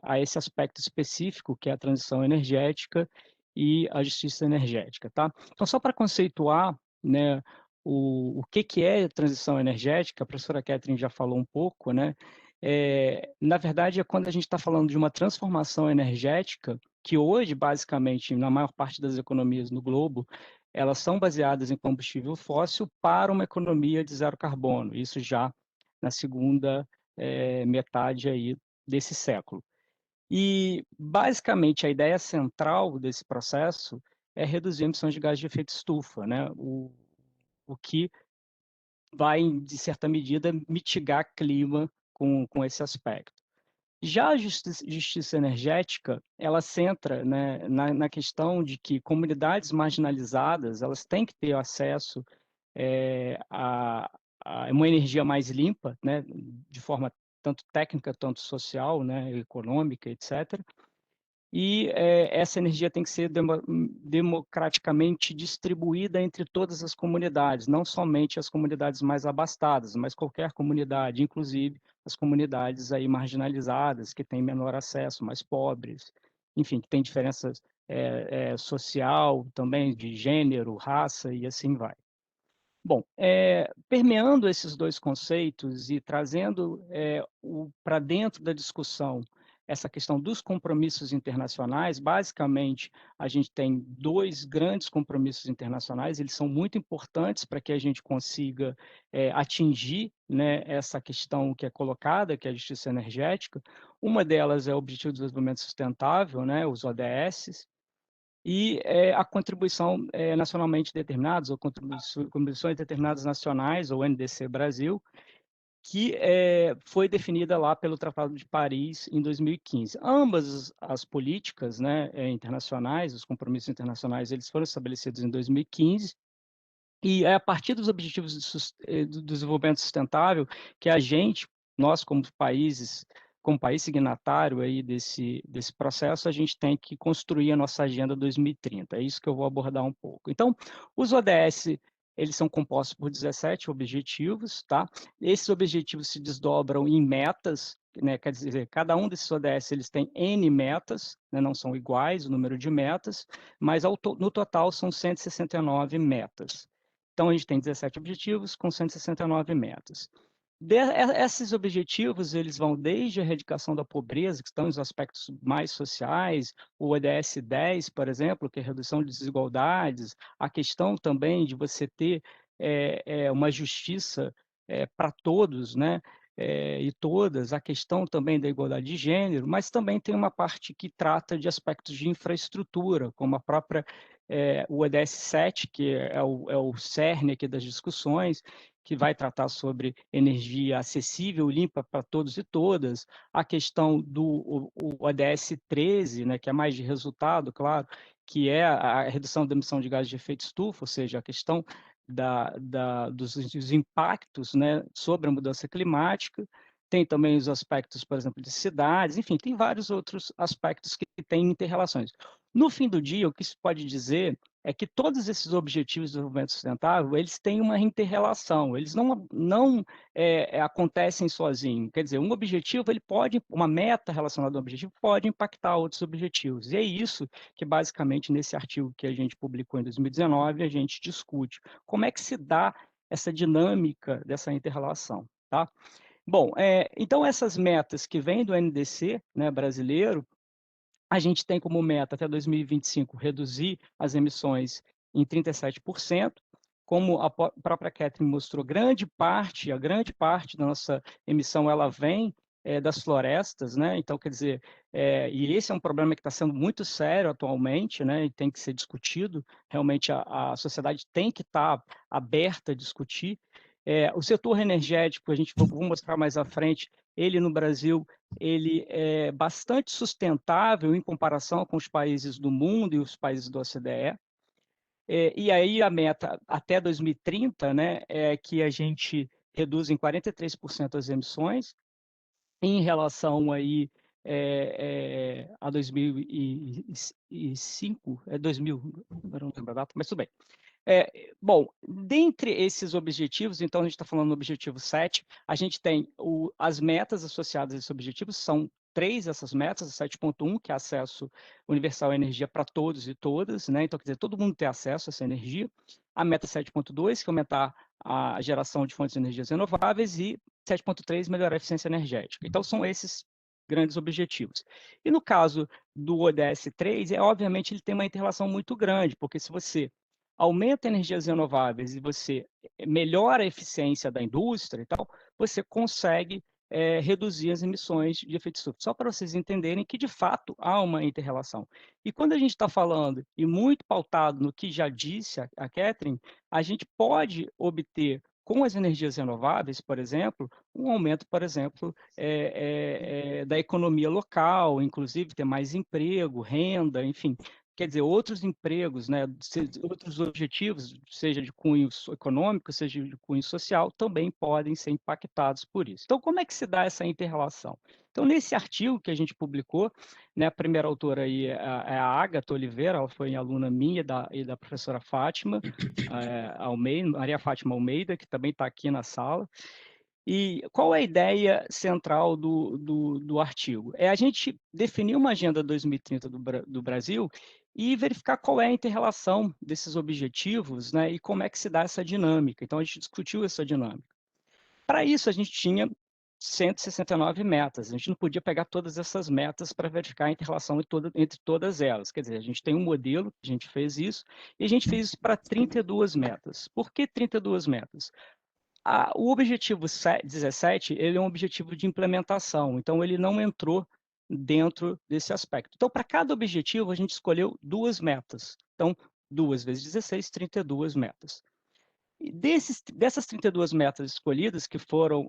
a esse aspecto específico, que é a transição energética e a justiça energética, tá? Então, só para conceituar, né, o que é transição energética, a professora Catherine já falou um pouco, né? Na verdade, é quando a gente está falando de uma transformação energética, que hoje, basicamente, na maior parte das economias no globo, elas são baseadas em combustível fóssil para uma economia de zero carbono, isso já na segunda metade aí desse século. E, basicamente, a ideia central desse processo é reduzir emissões de gás de efeito estufa, né? O que vai, de certa medida, mitigar clima com esse aspecto. Já a justiça energética, ela centra, né, na questão de que comunidades marginalizadas elas têm que ter acesso a uma energia mais limpa, né, de forma tanto técnica, tanto social, né, econômica, etc. E essa energia tem que ser democraticamente distribuída entre todas as comunidades, não somente as comunidades mais abastadas, mas qualquer comunidade, inclusive as comunidades aí marginalizadas, que têm menor acesso, mais pobres, enfim, que têm diferenças social também, de gênero, raça e assim vai. Bom, permeando esses dois conceitos e trazendo para dentro da discussão essa questão dos compromissos internacionais, basicamente, a gente tem dois grandes compromissos internacionais, eles são muito importantes para que a gente consiga atingir, né, essa questão que é colocada, que é a justiça energética. Uma delas é o Objetivo de Desenvolvimento Sustentável, né, os ODS, e a contribuição nacionalmente determinadas, ou contribuições determinadas nacionais, ou NDC Brasil, que foi definida lá pelo Tratado de Paris em 2015. Ambas as políticas, né, internacionais, os compromissos internacionais, eles foram estabelecidos em 2015, e é a partir dos Objetivos do Desenvolvimento Sustentável que a gente, nós como país signatário aí desse processo, a gente tem que construir a nossa Agenda 2030. É isso que eu vou abordar um pouco. Então, os ODS, eles são compostos por 17 objetivos, tá? Esses objetivos se desdobram em metas, né? Quer dizer, cada um desses ODS eles têm N metas, né? Não são iguais o número de metas, mas no total são 169 metas. Então, a gente tem 17 objetivos com 169 metas. Esses objetivos, eles vão desde a erradicação da pobreza, que estão nos aspectos mais sociais, o ODS 10, por exemplo, que é a redução de desigualdades, a questão também de você ter uma justiça para todos, né? E todas, a questão também da igualdade de gênero, mas também tem uma parte que trata de aspectos de infraestrutura, como a própria o ODS 7, que é o cerne aqui das discussões, que vai tratar sobre energia acessível, limpa para todos e todas, a questão do ODS 13, né, que é mais de resultado, claro, que é a redução da emissão de gases de efeito estufa, ou seja, a questão dos impactos, né, sobre a mudança climática. Tem também os aspectos, por exemplo, de cidades, enfim, tem vários outros aspectos que têm interrelações. No fim do dia, o que se pode dizer é que todos esses objetivos de desenvolvimento sustentável, eles têm uma interrelação, eles não acontecem sozinhos. Quer dizer, um objetivo, uma meta relacionada ao objetivo pode impactar outros objetivos. E é isso que, basicamente, nesse artigo que a gente publicou em 2019, a gente discute. Como é que se dá essa dinâmica dessa interrelação, tá? Bom, então essas metas que vêm do NDC, né, brasileiro, a gente tem como meta até 2025 reduzir as emissões em 37%. Como a própria Catherine mostrou, a grande parte da nossa emissão ela vem das florestas, né? Então, quer dizer, e esse é um problema que está sendo muito sério atualmente, né? E tem que ser discutido. Realmente a sociedade tem que estar aberta a discutir. O setor energético, vou mostrar mais à frente, ele no Brasil, ele é bastante sustentável em comparação com os países do mundo e os países do OCDE. E aí a meta até 2030, né, é que a gente reduz em 43% as emissões em relação aí a 2005, 2000, agora não lembro a data, mas tudo bem. Bom, dentre esses objetivos, então a gente está falando do objetivo 7, a gente tem as metas associadas a esses objetivos, são 3 essas metas, a 7.1, que é acesso universal à energia para todos e todas, né? Então, quer dizer, todo mundo ter acesso a essa energia. A meta 7.2, que é aumentar a geração de fontes de energias renováveis, e 7.3, melhorar a eficiência energética. Então, são esses grandes objetivos. E no caso do ODS 3, obviamente, ele tem uma interrelação muito grande, porque se você aumenta energias renováveis e você melhora a eficiência da indústria e tal, você consegue reduzir as emissões de efeito estufa. Só para vocês entenderem que, de fato, há uma inter-relação. E quando a gente está falando, e muito pautado no que já disse a Catherine, a gente pode obter, com as energias renováveis, por exemplo, um aumento, por exemplo, da economia local, inclusive ter mais emprego, renda, enfim, quer dizer, outros empregos, né, outros objetivos, seja de cunho econômico, seja de cunho social, também podem ser impactados por isso. Então, como é que se dá essa inter-relação? Então, nesse artigo que a gente publicou, né, a primeira autora aí é a Ágata Oliveira, ela foi aluna minha e da professora Fátima Almeida, Maria Fátima Almeida, que também está aqui na sala. E qual é a ideia central do artigo? É a gente definir uma agenda 2030 do Brasil e verificar qual é a inter-relação desses objetivos, né, e como é que se dá essa dinâmica. Então, a gente discutiu essa dinâmica. Para isso, a gente tinha 169 metas. A gente não podia pegar todas essas metas para verificar a inter-relação entre todas elas. Quer dizer, a gente tem um modelo, a gente fez isso, e a gente fez isso para 32 metas. Por que 32 metas? O objetivo 17, ele é um objetivo de implementação, então ele não entrou dentro desse aspecto. Então, para cada objetivo, a gente escolheu 2 metas. Então, 2 vezes 16, 32 metas. E dessas 32 metas escolhidas, que foram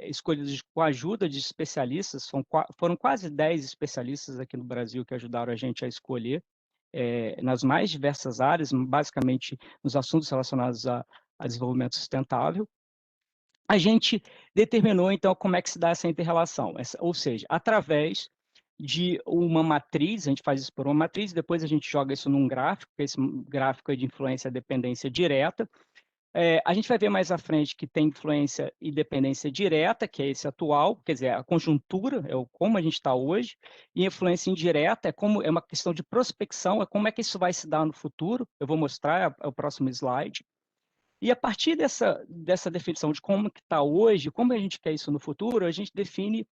escolhidas com a ajuda de especialistas, foram quase 10 especialistas aqui no Brasil que ajudaram a gente a escolher, nas mais diversas áreas, basicamente nos assuntos relacionados a desenvolvimento sustentável, a gente determinou, então, como é que se dá essa inter-relação, ou seja, através de uma matriz, a gente faz isso por uma matriz, depois a gente joga isso num gráfico, esse gráfico é de influência e dependência direta. A gente vai ver mais à frente que tem influência e dependência direta, que é esse atual, quer dizer, a conjuntura, como a gente está hoje, e influência indireta é uma questão de prospecção, é como é que isso vai se dar no futuro, eu vou mostrar, é o próximo slide. E a partir dessa definição de como que está hoje, como a gente quer isso no futuro, a gente define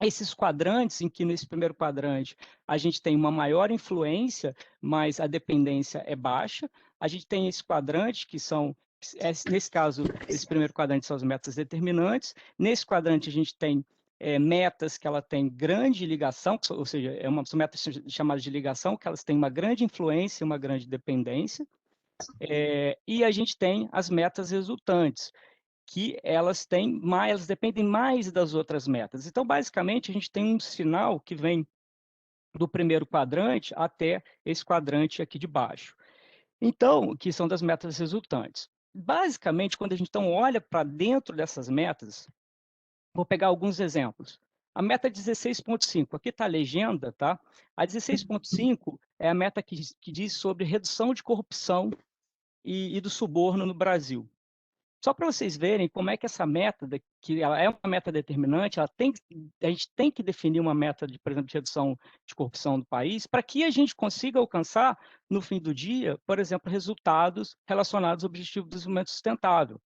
esses quadrantes, em que nesse primeiro quadrante a gente tem uma maior influência, mas a dependência é baixa. A gente tem esse quadrante, que são, nesse caso, esse primeiro quadrante são as metas determinantes. Nesse quadrante a gente tem metas que ela tem grande ligação, ou seja, são metas chamadas de ligação, que elas têm uma grande influência e uma grande dependência. E a gente tem as metas resultantes, que elas dependem mais das outras metas. Então, basicamente, a gente tem um sinal que vem do primeiro quadrante até esse quadrante aqui de baixo. Então, que são das metas resultantes. Basicamente, quando a gente então olha para dentro dessas metas, vou pegar alguns exemplos. A meta 16.5, aqui está a legenda, tá? A 16.5 é a meta que diz sobre redução de corrupção e do suborno no Brasil. Só para vocês verem como é que essa meta, que ela é uma meta determinante, a gente tem que definir uma meta, por exemplo, de redução de corrupção do país, para que a gente consiga alcançar, no fim do dia, por exemplo, resultados relacionados ao Objetivo do Desenvolvimento Sustentável.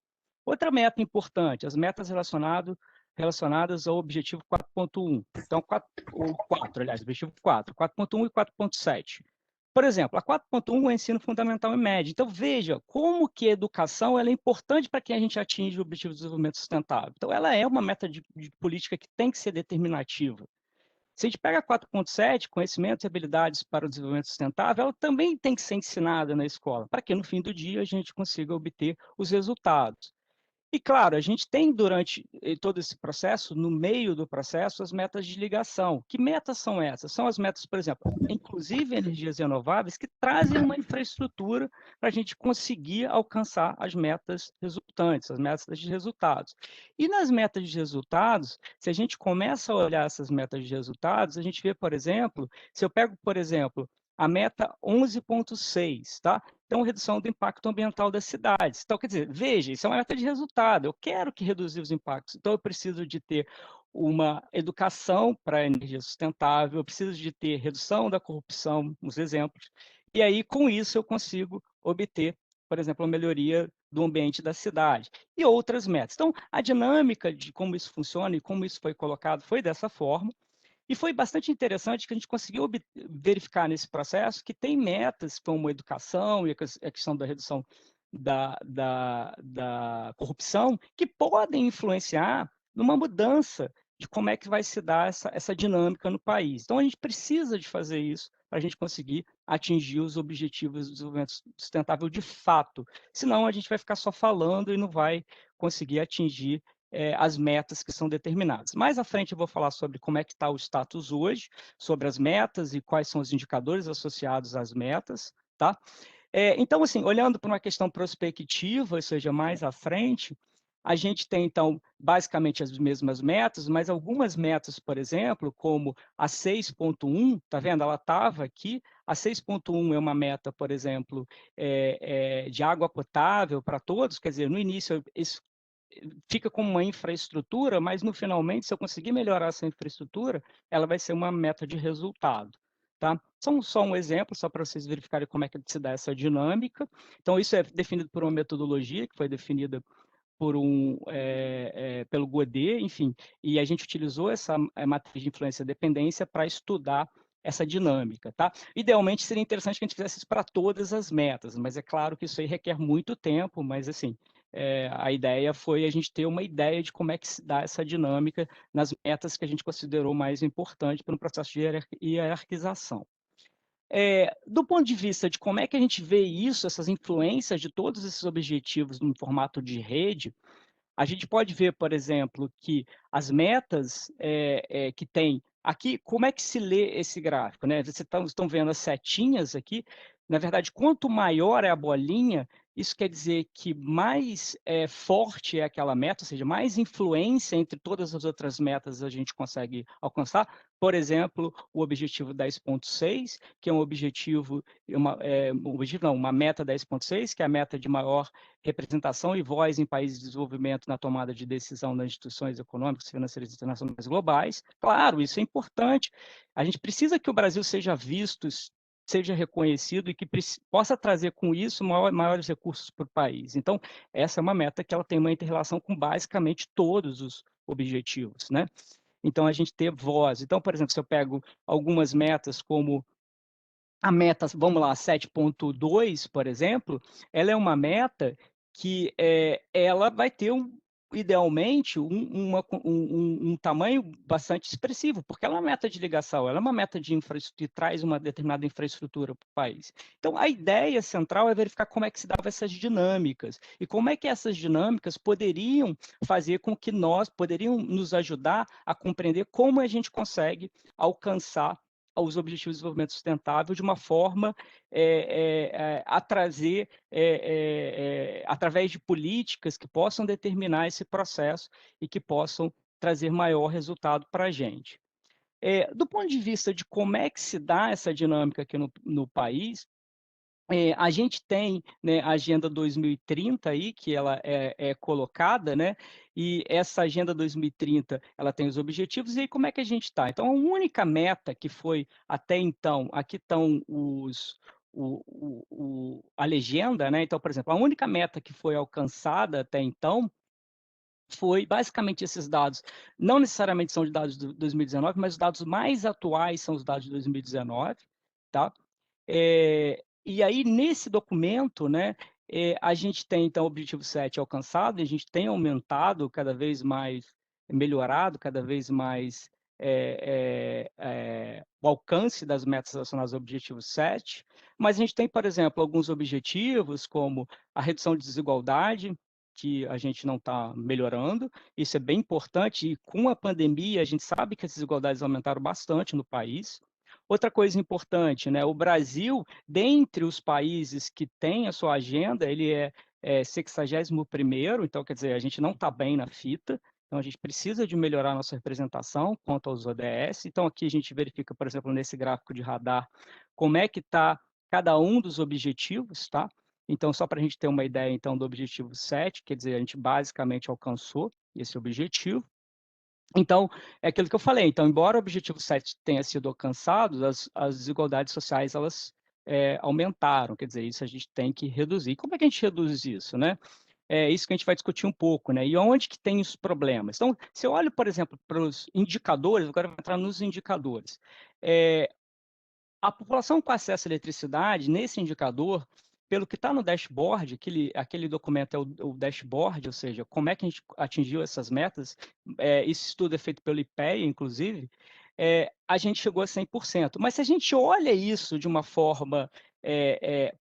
Outra meta importante, as metas relacionadas ao Objetivo 4.1. Então, Objetivo 4, 4.1 e 4.7. Por exemplo, a 4.1 é o ensino fundamental e médio. Então, veja como que a educação ela é importante para que a gente atinja o Objetivo de Desenvolvimento Sustentável. Então, ela é uma meta de política que tem que ser determinativa. Se a gente pega a 4.7, conhecimentos e habilidades para o desenvolvimento sustentável, ela também tem que ser ensinada na escola, para que no fim do dia a gente consiga obter os resultados. E claro, a gente tem durante todo esse processo, no meio do processo, as metas de ligação. Que metas são essas? São as metas, por exemplo, inclusive energias renováveis, que trazem uma infraestrutura para a gente conseguir alcançar as metas resultantes, as metas de resultados. E nas metas de resultados, se a gente começa a olhar essas metas de resultados, a gente vê, por exemplo, se eu pego, por exemplo, a meta 11.6, tá? Então, redução do impacto ambiental das cidades. Então, quer dizer, veja, isso é uma meta de resultado. Eu quero que reduzir os impactos. Então, eu preciso de ter uma educação para a energia sustentável, eu preciso de ter redução da corrupção, uns exemplos. E aí, com isso, eu consigo obter, por exemplo, a melhoria do ambiente da cidade e outras metas. Então, a dinâmica de como isso funciona e como isso foi colocado foi dessa forma. E foi bastante interessante que a gente conseguiu verificar nesse processo que tem metas como educação e a questão da redução da corrupção que podem influenciar numa mudança de como é que vai se dar essa dinâmica no país. Então, a gente precisa de fazer isso para a gente conseguir atingir os objetivos do desenvolvimento sustentável de fato. Senão, a gente vai ficar só falando e não vai conseguir atingir as metas que são determinadas. Mais à frente eu vou falar sobre como é que está o status hoje, sobre as metas e quais são os indicadores associados às metas, tá? Então, assim, olhando para uma questão prospectiva, ou seja, mais à frente, a gente tem, então, basicamente as mesmas metas, mas algumas metas, por exemplo, como a 6.1, tá vendo? Ela estava aqui, a 6.1 é uma meta, por exemplo, de água potável para todos, quer dizer, no início isso fica como uma infraestrutura, mas no finalmente, se eu conseguir melhorar essa infraestrutura, ela vai ser uma meta de resultado. Tá? Só um exemplo, só para vocês verificarem como é que se dá essa dinâmica. Então, isso é definido por uma metodologia que foi definida por pelo Godet, enfim, e a gente utilizou essa matriz de influência e dependência para estudar essa dinâmica, tá? Idealmente seria interessante que a gente fizesse isso para todas as metas, mas é claro que isso aí requer muito tempo, mas assim, a ideia foi a gente ter uma ideia de como é que se dá essa dinâmica nas metas que a gente considerou mais importante para um processo de hierarquização. Do ponto de vista de como é que a gente vê isso, essas influências de todos esses objetivos no formato de rede, a gente pode ver, por exemplo, que as metas que tem aqui, como é que se lê esse gráfico, né? Vocês estão vendo as setinhas aqui. Na verdade, quanto maior é a bolinha, isso quer dizer que mais forte é aquela meta, ou seja, mais influência entre todas as outras metas a gente consegue alcançar. Por exemplo, o objetivo 10.6, que é um objetivo, uma meta 10.6, que é a meta de maior representação e voz em países de desenvolvimento na tomada de decisão nas instituições econômicas, financeiras e internacionais globais. Claro, isso é importante. A gente precisa que o Brasil seja visto, seja reconhecido e que possa trazer com isso maiores recursos para o país. Então, essa é uma meta que ela tem uma inter-relação com basicamente todos os objetivos, né? Então, a gente ter voz. Então, por exemplo, se eu pego algumas metas como a meta, vamos lá, 7.2, por exemplo, ela é uma meta que ela vai ter, idealmente, um tamanho bastante expressivo, porque ela é uma meta de ligação, ela é uma meta de infraestrutura, que traz uma determinada infraestrutura para o país. Então, a ideia central é verificar como é que se davam essas dinâmicas, e como é que essas dinâmicas poderiam fazer com que poderiam nos ajudar a compreender como a gente consegue alcançar os Objetivos de Desenvolvimento Sustentável de uma forma a trazer, através de políticas que possam determinar esse processo e que possam trazer maior resultado para a gente. Do ponto de vista de como é que se dá essa dinâmica aqui no país, a gente tem, né, a Agenda 2030 aí, que ela é colocada, né, e essa Agenda 2030, ela tem os objetivos, e aí como é que a gente está? Então, a única meta que foi até então, aqui estão a legenda, né, então, por exemplo, a única meta que foi alcançada até então foi basicamente esses dados, não necessariamente são de dados de 2019, mas os dados mais atuais são os dados de 2019, tá? E aí, nesse documento, né, a gente tem, então, o objetivo 7 alcançado, e a gente tem aumentado cada vez mais, melhorado cada vez mais o alcance das metas relacionadas ao objetivo 7, mas a gente tem, por exemplo, alguns objetivos, como a redução de desigualdade, que a gente não está melhorando, isso é bem importante, e com a pandemia a gente sabe que as desigualdades aumentaram bastante no país. Outra coisa importante, né, o Brasil, dentre os países que têm a sua agenda, ele é 61º, então, quer dizer, a gente não está bem na fita, então a gente precisa de melhorar a nossa representação quanto aos ODS. Então, aqui a gente verifica, por exemplo, nesse gráfico de radar, como é que está cada um dos objetivos, tá? Então, só para a gente ter uma ideia, então, do objetivo 7, quer dizer, a gente basicamente alcançou esse objetivo. Então, é aquilo que eu falei. Então, embora o objetivo 7 tenha sido alcançado, as desigualdades sociais, elas aumentaram. Quer dizer, isso a gente tem que reduzir. Como é que a gente reduz isso, né? É isso que a gente vai discutir um pouco, né? E onde que tem os problemas? Então, se eu olho, por exemplo, para os indicadores, agora eu vou entrar nos indicadores. A população com acesso à eletricidade, nesse indicador, pelo que está no dashboard, aquele documento é o dashboard, ou seja, como é que a gente atingiu essas metas, esse estudo é feito pelo IPEA, inclusive, a gente chegou a 100%. Mas se a gente olha isso de uma forma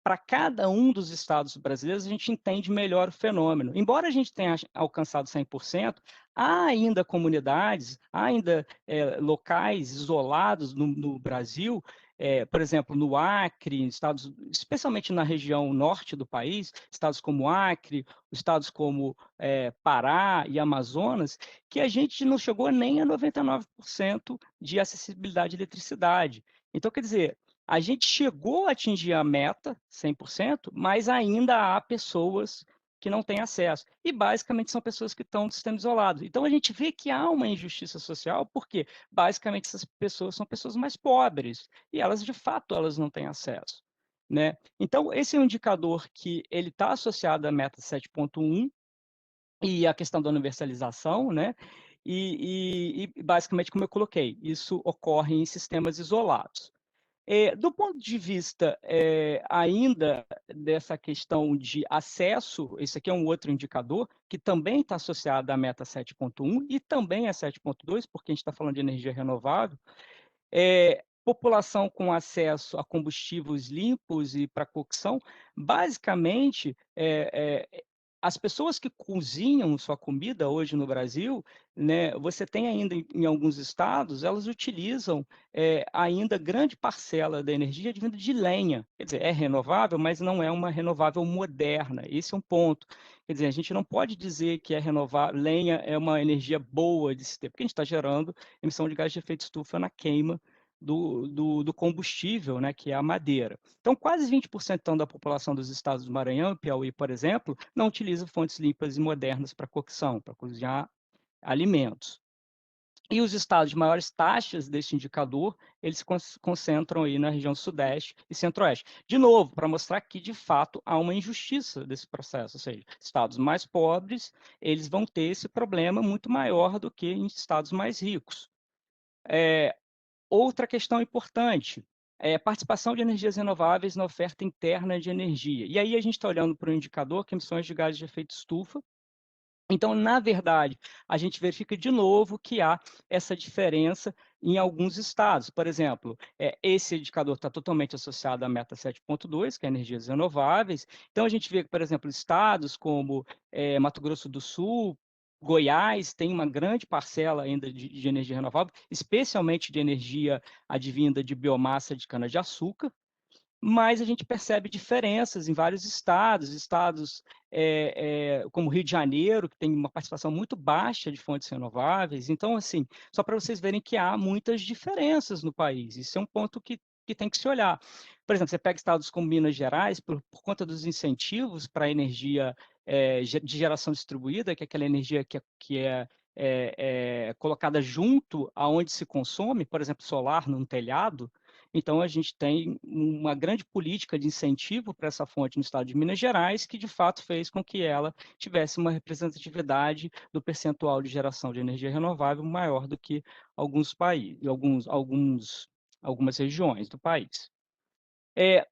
para cada um dos estados brasileiros, a gente entende melhor o fenômeno. Embora a gente tenha alcançado 100%, há ainda comunidades, há ainda locais isolados no Brasil, por exemplo, no Acre, estados, especialmente na região norte do país, estados como Acre, estados como Pará e Amazonas, que a gente não chegou nem a 99% de acessibilidade à eletricidade. Então, quer dizer, a gente chegou a atingir a meta, 100%, mas ainda há pessoas que não têm acesso. E, basicamente, são pessoas que estão no sistema isolado. Então, a gente vê que há uma injustiça social, porque, basicamente, essas pessoas são pessoas mais pobres, e elas, de fato, elas não têm acesso. Né? Então, esse é um indicador que ele está associado à meta 7.1 e à questão da universalização, né? E, basicamente, como eu coloquei, isso ocorre em sistemas isolados. Do ponto de vista ainda dessa questão de acesso, esse aqui é um outro indicador que também está associado à meta 7.1 e também a 7.2, porque a gente está falando de energia renovável. População com acesso a combustíveis limpos e para cocção, basicamente, as pessoas que cozinham sua comida hoje no Brasil, né, você tem ainda em alguns estados, elas utilizam ainda grande parcela da energia vinda de lenha. Quer dizer, é renovável, mas não é uma renovável moderna. Esse é um ponto. Quer dizer, a gente não pode dizer que lenha é uma energia boa de se ter, porque a gente está gerando emissão de gás de efeito estufa na queima do combustível, né, que é a madeira. Então, quase 20% então, da população dos estados do Maranhão e Piauí, por exemplo, não utiliza fontes limpas e modernas para cocção, para cozinhar alimentos. E os estados de maiores taxas desse indicador, eles se concentram aí na região sudeste e centro-oeste. De novo, para mostrar que, de fato, há uma injustiça desse processo, ou seja, estados mais pobres, eles vão ter esse problema muito maior do que em estados mais ricos. Outra questão importante é a participação de energias renováveis na oferta interna de energia. E aí a gente está olhando para o indicador que é emissões de gases de efeito estufa. Então, na verdade, a gente verifica de novo que há essa diferença em alguns estados. Por exemplo, esse indicador está totalmente associado à meta 7.2, que é energias renováveis. Então, a gente vê que, por exemplo, estados como Mato Grosso do Sul, Goiás tem uma grande parcela ainda de energia renovável, especialmente de energia advinda de biomassa de cana-de-açúcar, mas a gente percebe diferenças em vários estados como Rio de Janeiro, que tem uma participação muito baixa de fontes renováveis. Então, assim, só para vocês verem que há muitas diferenças no país. Isso é um ponto que tem que se olhar. Por exemplo, você pega estados como Minas Gerais, por conta dos incentivos para a energia de geração distribuída, que é aquela energia que é colocada junto aonde se consome, por exemplo, solar num telhado. Então, a gente tem uma grande política de incentivo para essa fonte no estado de Minas Gerais, que de fato fez com que ela tivesse uma representatividade do percentual de geração de energia renovável maior do que alguns países, algumas regiões do país.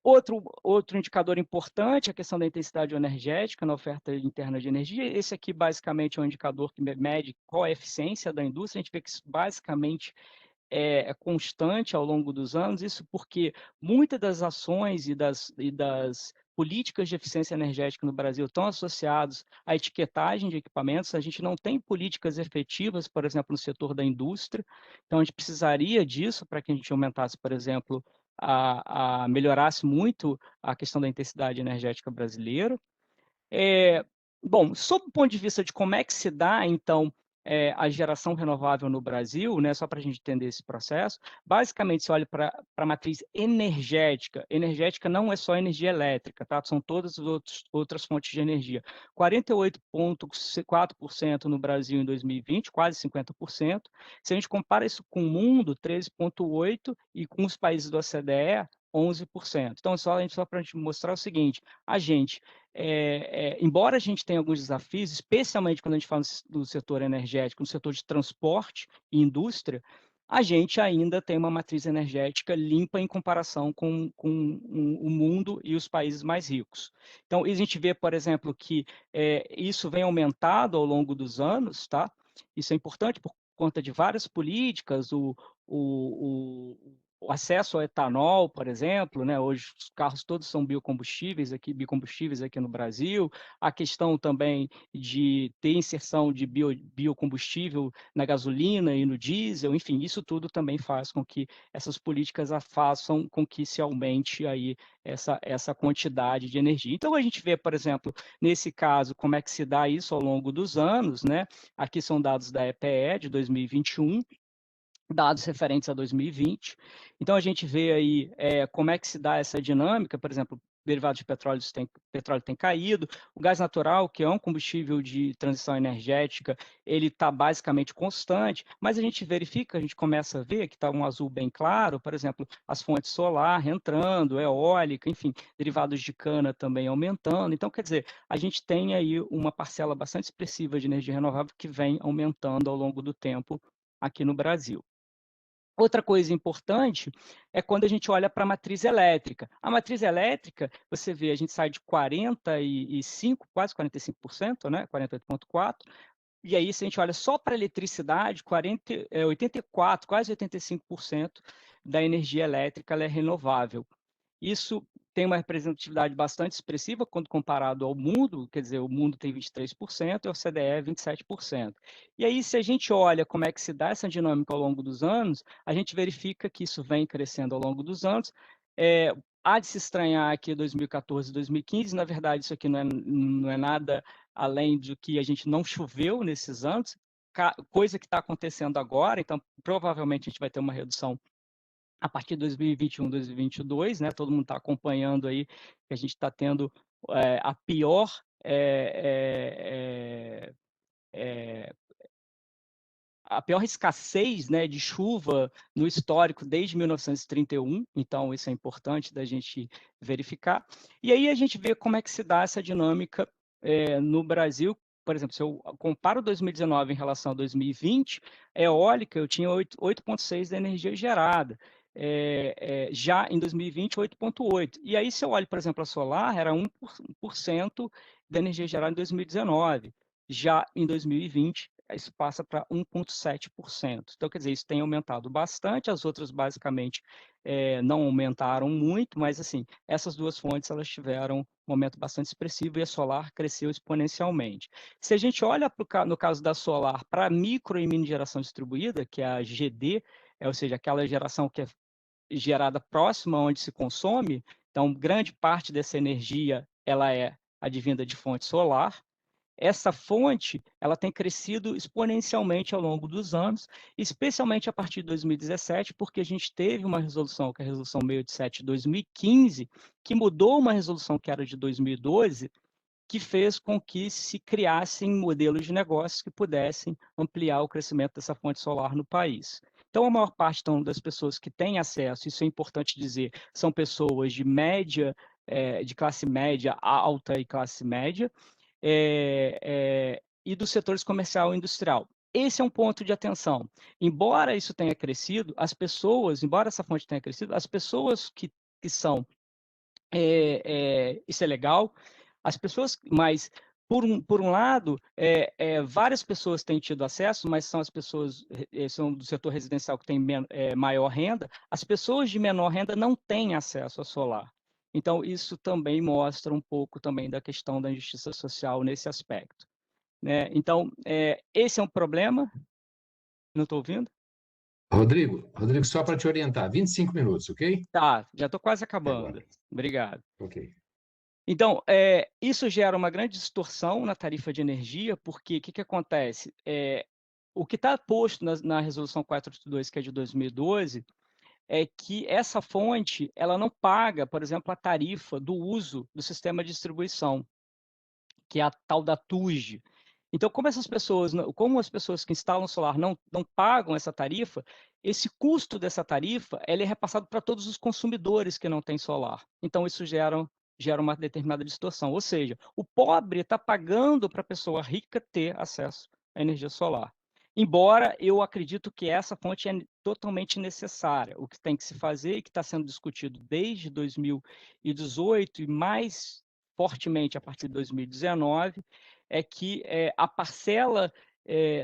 Outro indicador importante é a questão da intensidade energética na oferta interna de energia. Esse aqui, basicamente, é um indicador que mede qual é a eficiência da indústria. A gente vê que isso, basicamente, é constante ao longo dos anos, isso porque muitas das ações e das políticas de eficiência energética no Brasil estão associadas à etiquetagem de equipamentos. A gente não tem políticas efetivas, por exemplo, no setor da indústria, então a gente precisaria disso para que a gente aumentasse, por exemplo, melhorasse muito a questão da intensidade energética brasileira. Bom, sob o ponto de vista de como é que se dá, então, a geração renovável no Brasil, né, só para a gente entender esse processo, basicamente, se olha para a matriz energética, energética não é só energia elétrica, tá? São todas as outras fontes de energia. 48,4% no Brasil em 2020, quase 50%. Se a gente compara isso com o mundo, 13,8%, e com os países do OCDE, 11%. Então, só para a gente mostrar o seguinte, embora a gente tenha alguns desafios, especialmente quando a gente fala do setor energético, no setor de transporte e indústria, a gente ainda tem uma matriz energética limpa em comparação com o mundo e os países mais ricos. Então, a gente vê, por exemplo, que isso vem aumentado ao longo dos anos, tá? Isso é importante por conta de várias políticas, o acesso ao etanol, por exemplo, né? Hoje os carros todos são biocombustíveis aqui no Brasil, a questão também de ter inserção de biocombustível na gasolina e no diesel, enfim, isso tudo também faz com que essas políticas façam com que se aumente aí essa quantidade de energia. Então a gente vê, por exemplo, nesse caso, como é que se dá isso ao longo dos anos, né? Aqui são dados da EPE de 2021, dados referentes a 2020. Então, a gente vê aí como é que se dá essa dinâmica, por exemplo, derivados de petróleo tem caído, o gás natural, que é um combustível de transição energética, ele está basicamente constante, mas a gente verifica, a gente começa a ver que está um azul bem claro, por exemplo, as fontes solar entrando, eólica, enfim, derivados de cana também aumentando. Então, quer dizer, a gente tem aí uma parcela bastante expressiva de energia renovável que vem aumentando ao longo do tempo aqui no Brasil. Outra coisa importante é quando a gente olha para a matriz elétrica. A matriz elétrica, você vê, a gente sai de 45%, quase 45%, né? 48,4%, e aí, se a gente olha só para a eletricidade, 84%, quase 85% da energia elétrica ela é renovável. Isso tem uma representatividade bastante expressiva quando comparado ao mundo, quer dizer, o mundo tem 23% e o OCDE 27%. E aí, se a gente olha como é que se dá essa dinâmica ao longo dos anos, a gente verifica que isso vem crescendo ao longo dos anos. Há de se estranhar aqui 2014 e 2015, na verdade, isso aqui não é nada além de que a gente não choveu nesses anos, coisa que está acontecendo agora, então provavelmente a gente vai ter uma redução a partir de 2021, 2022, né? Todo mundo está acompanhando aí que a gente está tendo a pior escassez, né, de chuva no histórico desde 1931, então isso é importante da gente verificar. E aí a gente vê como é que se dá essa dinâmica no Brasil. Por exemplo, se eu comparo 2019 em relação a 2020, eólica eu tinha 8,6 da energia gerada. Já em 2020, 8,8. E aí, se eu olho, por exemplo, a solar, era 1% da energia gerada em 2019. Já em 2020, isso passa para 1,7%. Então, quer dizer, isso tem aumentado bastante, as outras basicamente não aumentaram muito, mas assim, essas duas fontes elas tiveram um aumento bastante expressivo e a solar cresceu exponencialmente. Se a gente olha no caso da solar para micro e mini geração distribuída, que é a GD, ou seja, aquela geração que é gerada próxima onde se consome, então grande parte dessa energia ela é advinda de fonte solar. Essa fonte ela tem crescido exponencialmente ao longo dos anos, especialmente a partir de 2017, porque a gente teve uma resolução, que é a Resolução 687 de 2015, que mudou uma resolução que era de 2012, que fez com que se criassem modelos de negócios que pudessem ampliar o crescimento dessa fonte solar no país. Então, a maior parte das pessoas que têm acesso, isso é importante dizer, são pessoas de média, de classe média alta e classe média, e dos setores comercial e industrial. Esse é um ponto de atenção. Embora isso tenha crescido, embora essa fonte tenha crescido, as pessoas que são isso é legal. As pessoas, mas por um lado, várias pessoas têm tido acesso, mas são as pessoas são do setor residencial que têm maior renda. As pessoas de menor renda não têm acesso a solar. Então, isso também mostra um pouco também da questão da injustiça social nesse aspecto, né? Então, esse é um problema. Não estou ouvindo? Rodrigo, só para te orientar, 25 minutos, ok? Tá, já estou quase Até agora. acabando. Obrigado. Ok. Então, isso gera uma grande distorção na tarifa de energia, porque o que acontece? O que está posto na Resolução 482, que é de 2012, é que essa fonte ela não paga, por exemplo, a tarifa do uso do sistema de distribuição, que é a tal da TUG. Então, como as pessoas que instalam solar não pagam essa tarifa, esse custo dessa tarifa ele é repassado para todos os consumidores que não têm solar. Então, isso gera uma determinada distorção. Ou seja, o pobre está pagando para a pessoa rica ter acesso à energia solar. Embora eu acredito que essa fonte é totalmente necessária. O que tem que se fazer e que está sendo discutido desde 2018 e mais fortemente a partir de 2019, é que a parcela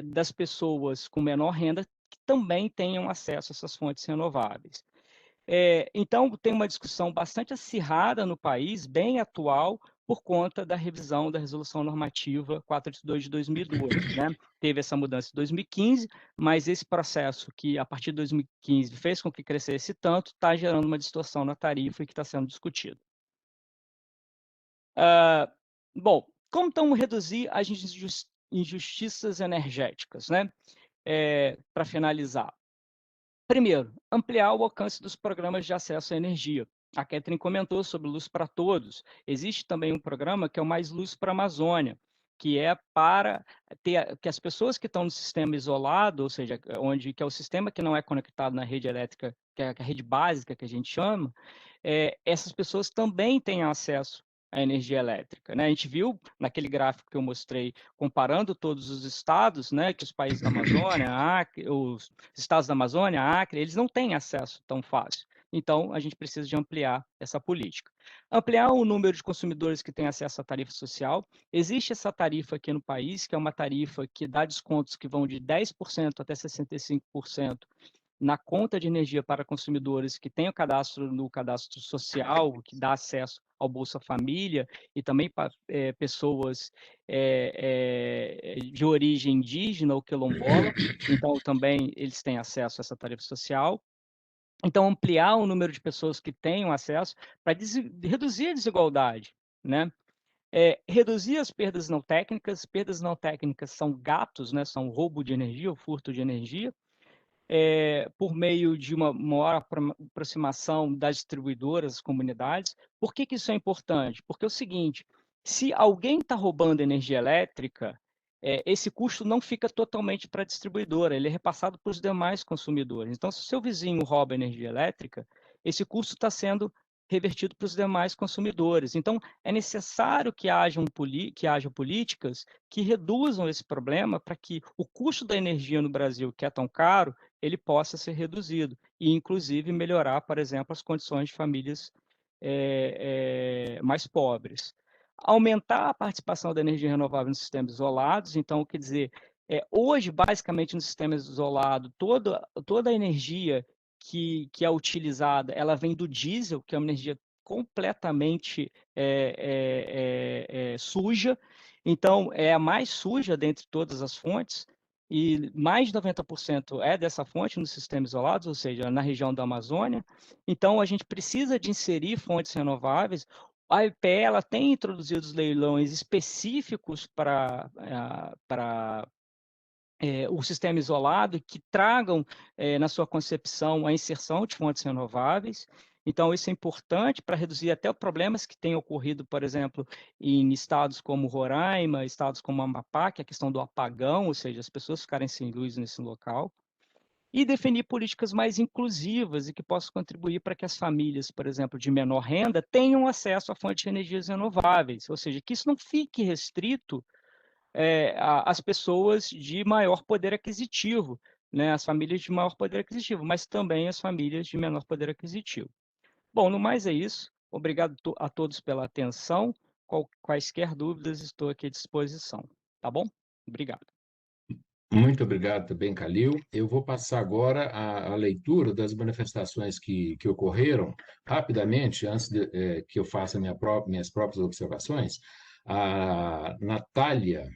das pessoas com menor renda que também tenham acesso a essas fontes renováveis. Então, tem uma discussão bastante acirrada no país, bem atual, por conta da revisão da Resolução Normativa 482 de 2012. Né? Teve essa mudança em 2015, mas esse processo que, a partir de 2015, fez com que crescesse tanto, está gerando uma distorção na tarifa e que está sendo discutido. Bom, como então reduzir as injustiças energéticas, né? Para finalizar. Primeiro, ampliar o alcance dos programas de acesso à energia. A Catherine comentou sobre Luz para Todos. Existe também um programa que é o Mais Luz para a Amazônia, que é para que as pessoas que estão no sistema isolado, ou seja, que é o sistema que não é conectado na rede elétrica, que é a rede básica que a gente chama, essas pessoas também tenham acesso à energia elétrica, né? A gente viu naquele gráfico que eu mostrei, comparando todos os estados, né, que os países da Amazônia, os estados da Amazônia, Acre, eles não têm acesso tão fácil. Então, a gente precisa de ampliar essa política. Ampliar o número de consumidores que têm acesso à tarifa social. Existe essa tarifa aqui no país, que é uma tarifa que dá descontos que vão de 10% até 65% na conta de energia para consumidores que têm o cadastro no cadastro social, que dá acesso ao Bolsa Família, e também para pessoas de origem indígena ou quilombola, então também eles têm acesso a essa tarifa social. Então, ampliar o número de pessoas que tenham acesso para reduzir a desigualdade, né? Reduzir as perdas não técnicas. Perdas não técnicas são gatos, né? São roubo de energia ou furto de energia. Por meio de uma maior aproximação das distribuidoras, comunidades. Por que isso é importante? Porque é o seguinte, se alguém está roubando energia elétrica, esse custo não fica totalmente para a distribuidora, ele é repassado para os demais consumidores. Então, se o seu vizinho rouba energia elétrica, esse custo está sendo revertido para os demais consumidores. Então, é necessário que haja políticas que reduzam esse problema para que o custo da energia no Brasil, que é tão caro, ele possa ser reduzido e, inclusive, melhorar, por exemplo, as condições de famílias mais pobres. Aumentar a participação da energia renovável nos sistemas isolados, então, quer dizer, hoje, basicamente, no sistema isolado, toda a energia que é utilizada, ela vem do diesel, que é uma energia completamente suja, então, é a mais suja dentre todas as fontes, e mais de 90% é dessa fonte nos sistemas isolados, ou seja, na região da Amazônia. Então, a gente precisa de inserir fontes renováveis. A IPE ela tem introduzido os leilões específicos para o sistema isolado que tragam na sua concepção a inserção de fontes renováveis. Então, isso é importante para reduzir até problemas que têm ocorrido, por exemplo, em estados como Roraima, estados como Amapá, que é a questão do apagão, ou seja, as pessoas ficarem sem luz nesse local. E definir políticas mais inclusivas e que possam contribuir para que as famílias, por exemplo, de menor renda, tenham acesso a fontes de energias renováveis, ou seja, que isso não fique restrito às pessoas de maior poder aquisitivo, né? As famílias de maior poder aquisitivo, mas também as famílias de menor poder aquisitivo. Bom, no mais é isso. Obrigado a todos pela atenção. Quaisquer dúvidas, estou aqui à disposição. Tá bom? Obrigado. Muito obrigado também, Calil. Eu vou passar agora a leitura das manifestações que ocorreram, rapidamente, antes que eu faça minhas próprias observações. A Natália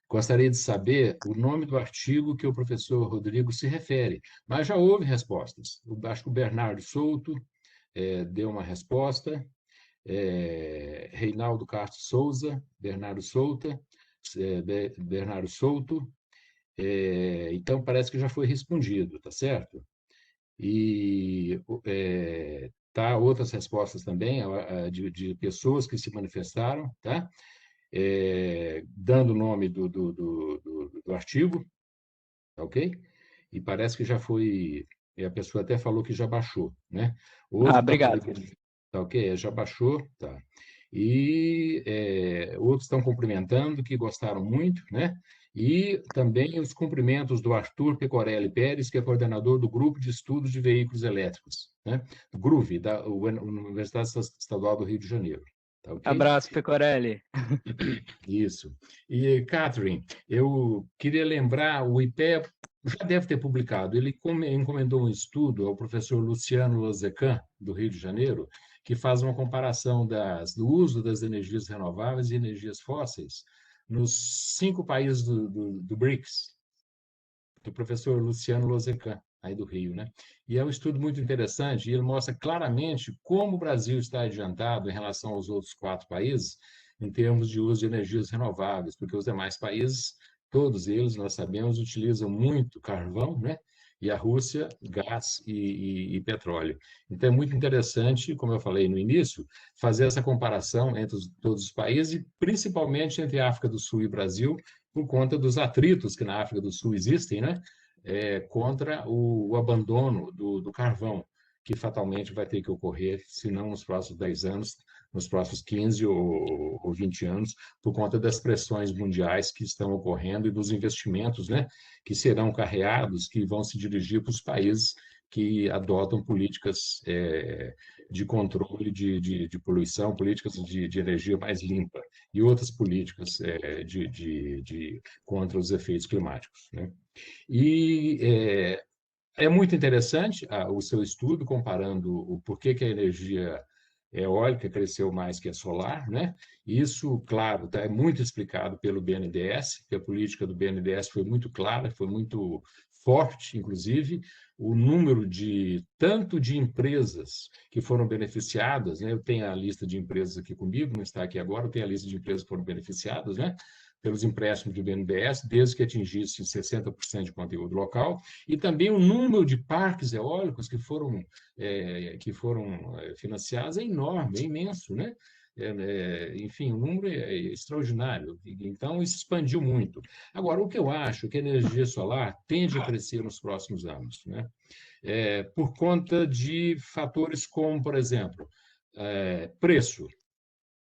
gostaria de saber o nome do artigo que o professor Rodrigo se refere, mas já houve respostas. Acho que o Bernardo Souto deu uma resposta, Reinaldo Castro Souza, Bernardo Souto, então parece que já foi respondido, tá certo? E tá outras respostas também de pessoas que se manifestaram, tá? Dando o nome do artigo, tá ok? E parece que já foi, a pessoa até falou que já baixou, né? Outro Obrigado. tá ok? Já baixou, tá. E outros estão cumprimentando, que gostaram muito, né? E também os cumprimentos do Arthur Pecorelli Pérez, que é coordenador do Grupo de Estudos de Veículos Elétricos, né? Do GRUV, da Universidade Estadual do Rio de Janeiro. Tá ok? Abraço, Pecorelli. Isso. E, Catherine, eu queria lembrar, o IPEA já deve ter publicado, ele encomendou um estudo ao professor Luciano Lozecan, do Rio de Janeiro, que faz uma comparação do uso das energias renováveis e energias fósseis nos 5 países do BRICS, do professor Luciano Lozecan, aí do Rio, né? E é um estudo muito interessante, e ele mostra claramente como o Brasil está adiantado em relação aos outros 4 países, em termos de uso de energias renováveis, porque os demais países, todos eles, nós sabemos, utilizam muito carvão, né? E a Rússia, gás e petróleo. Então, é muito interessante, como eu falei no início, fazer essa comparação entre todos os países, e principalmente entre a África do Sul e Brasil, por conta dos atritos que na África do Sul existem, né? Contra o abandono do carvão, que fatalmente vai ter que ocorrer, se não nos próximos 10 anos, nos próximos 15 ou 20 anos, por conta das pressões mundiais que estão ocorrendo e dos investimentos, né, que serão carreados, que vão se dirigir para os países que adotam políticas de controle de poluição, políticas de energia mais limpa e outras políticas contra os efeitos climáticos, né? E é muito interessante o seu estudo comparando o porquê que a energia eólica cresceu mais que a solar, né? Isso, claro, é muito explicado pelo BNDES, que a política do BNDES foi muito clara, foi muito forte, inclusive, o número tanto de empresas que foram beneficiadas, né? Eu tenho a lista de empresas aqui comigo, não está aqui agora, eu tenho a lista de empresas que foram beneficiadas, né? Pelos empréstimos do BNDES, desde que atingisse 60% de conteúdo local, e também o número de parques eólicos que foram financiados é enorme, é imenso, né? Enfim, o número é extraordinário. Então, isso expandiu muito. Agora, o que eu acho que a energia solar tende a crescer nos próximos anos, né? Por conta de fatores como, por exemplo, preço.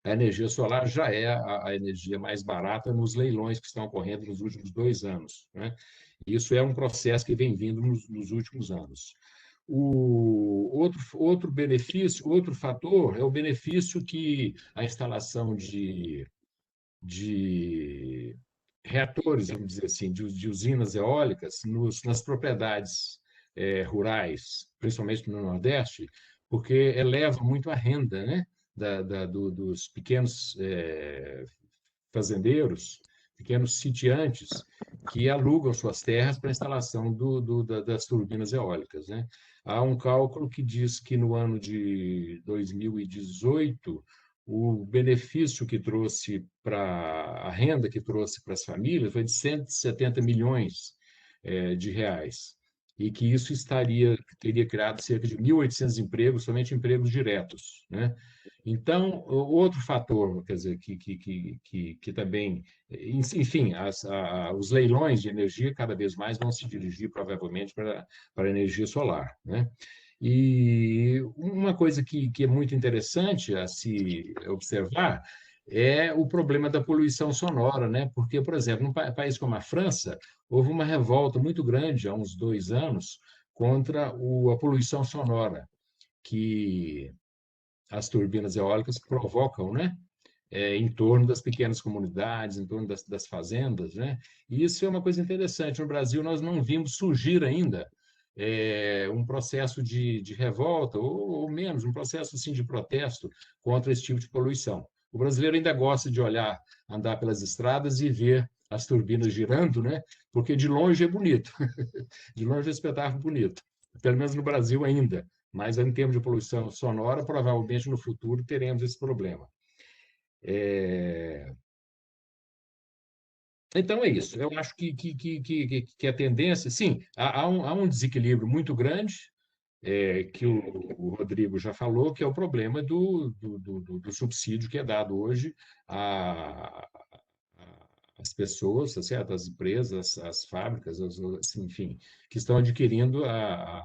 A energia solar já é a energia mais barata nos leilões que estão ocorrendo nos últimos 2 anos, né? Isso é um processo que vem vindo nos últimos anos. O outro benefício, outro fator é o benefício que a instalação de reatores, vamos dizer assim, de usinas eólicas nas propriedades rurais, principalmente no Nordeste, porque eleva muito a renda, né? Dos pequenos fazendeiros, pequenos sitiantes, que alugam suas terras para a instalação das turbinas eólicas, né? Há um cálculo que diz que no ano de 2018, o benefício que trouxe a renda que trouxe para as famílias foi de 170 milhões de reais, e que isso teria criado cerca de 1.800 empregos, somente empregos diretos, né? Então, outro fator, quer dizer, que também, enfim, os leilões de energia cada vez mais vão se dirigir provavelmente para a energia solar, né? E uma coisa que é muito interessante a se observar é o problema da poluição sonora, né? Porque, por exemplo, num país como a França, houve uma revolta muito grande há uns 2 anos contra a poluição sonora, que as turbinas eólicas provocam, né? Em torno das pequenas comunidades, em torno das fazendas, né? E isso é uma coisa interessante. No Brasil, nós não vimos surgir ainda um processo de revolta, ou menos, um processo assim, de protesto contra esse tipo de poluição. O brasileiro ainda gosta de olhar, andar pelas estradas e ver as turbinas girando, né? Porque de longe é bonito, de longe é um espetáculo bonito, pelo menos no Brasil ainda. Mas em termos de poluição sonora, provavelmente no futuro teremos esse problema. Então é isso. Eu acho que a tendência, sim, há um desequilíbrio muito grande, que o Rodrigo já falou, que é o problema do subsídio que é dado hoje às pessoas, tá certo? Às empresas, às fábricas, enfim, que estão adquirindo a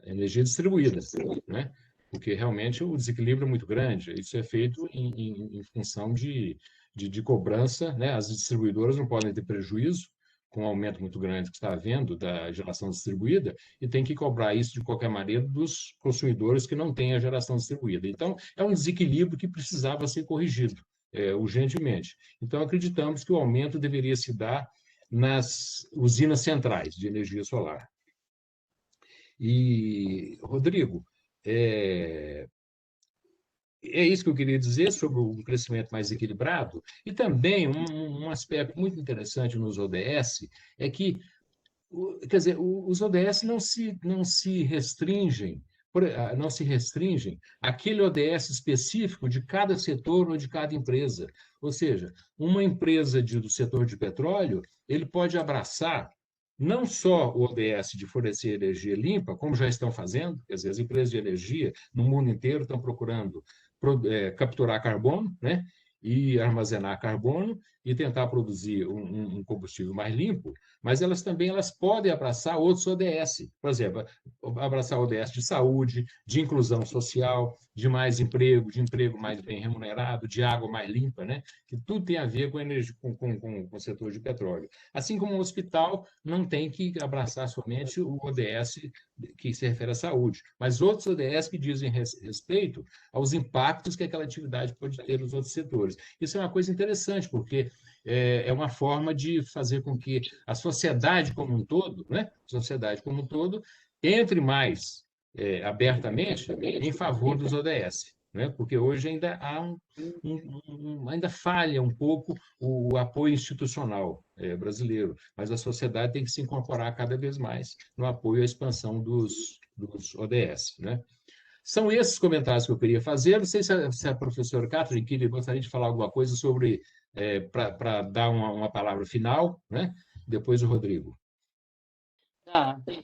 energia distribuída, né? Porque realmente o desequilíbrio é muito grande. Isso é feito em função de cobrança, né? As distribuidoras não podem ter prejuízo com o aumento muito grande que está havendo da geração distribuída e tem que cobrar isso de qualquer maneira dos consumidores que não têm a geração distribuída. Então, é um desequilíbrio que precisava ser corrigido urgentemente. Então, acreditamos que o aumento deveria se dar nas usinas centrais de energia solar. E, Rodrigo, é isso que eu queria dizer sobre o crescimento mais equilibrado. E também um aspecto muito interessante nos ODS é que, quer dizer, os ODS não se restringem, não se restringem àquele ODS específico de cada setor ou de cada empresa. Ou seja, uma empresa do setor de petróleo, ele pode abraçar não só o ODS de fornecer energia limpa, como já estão fazendo, quer dizer, as empresas de energia no mundo inteiro estão procurando capturar carbono, né? E armazenar carbono e tentar produzir um combustível mais limpo, mas elas podem abraçar outros ODS, por exemplo, abraçar ODS de saúde, de inclusão social, de mais emprego, de emprego mais bem remunerado, de água mais limpa, né? Que tudo tem a ver com, energia, com o setor de petróleo. Assim como o hospital não tem que abraçar somente o ODS que se refere à saúde, mas outros ODS que dizem respeito aos impactos que aquela atividade pode ter nos outros setores. Isso é uma coisa interessante, porque é uma forma de fazer com que a sociedade como um todo, né? A sociedade como um todo, entre mais abertamente em favor dos ODS, né? Porque hoje ainda há ainda falha um pouco o apoio institucional brasileiro, mas a sociedade tem que se incorporar cada vez mais no apoio à expansão dos ODS, né? São esses comentários que eu queria fazer. Não sei se a professora Catherine gostaria de falar alguma coisa sobre, para dar uma palavra final, né? Depois o Rodrigo.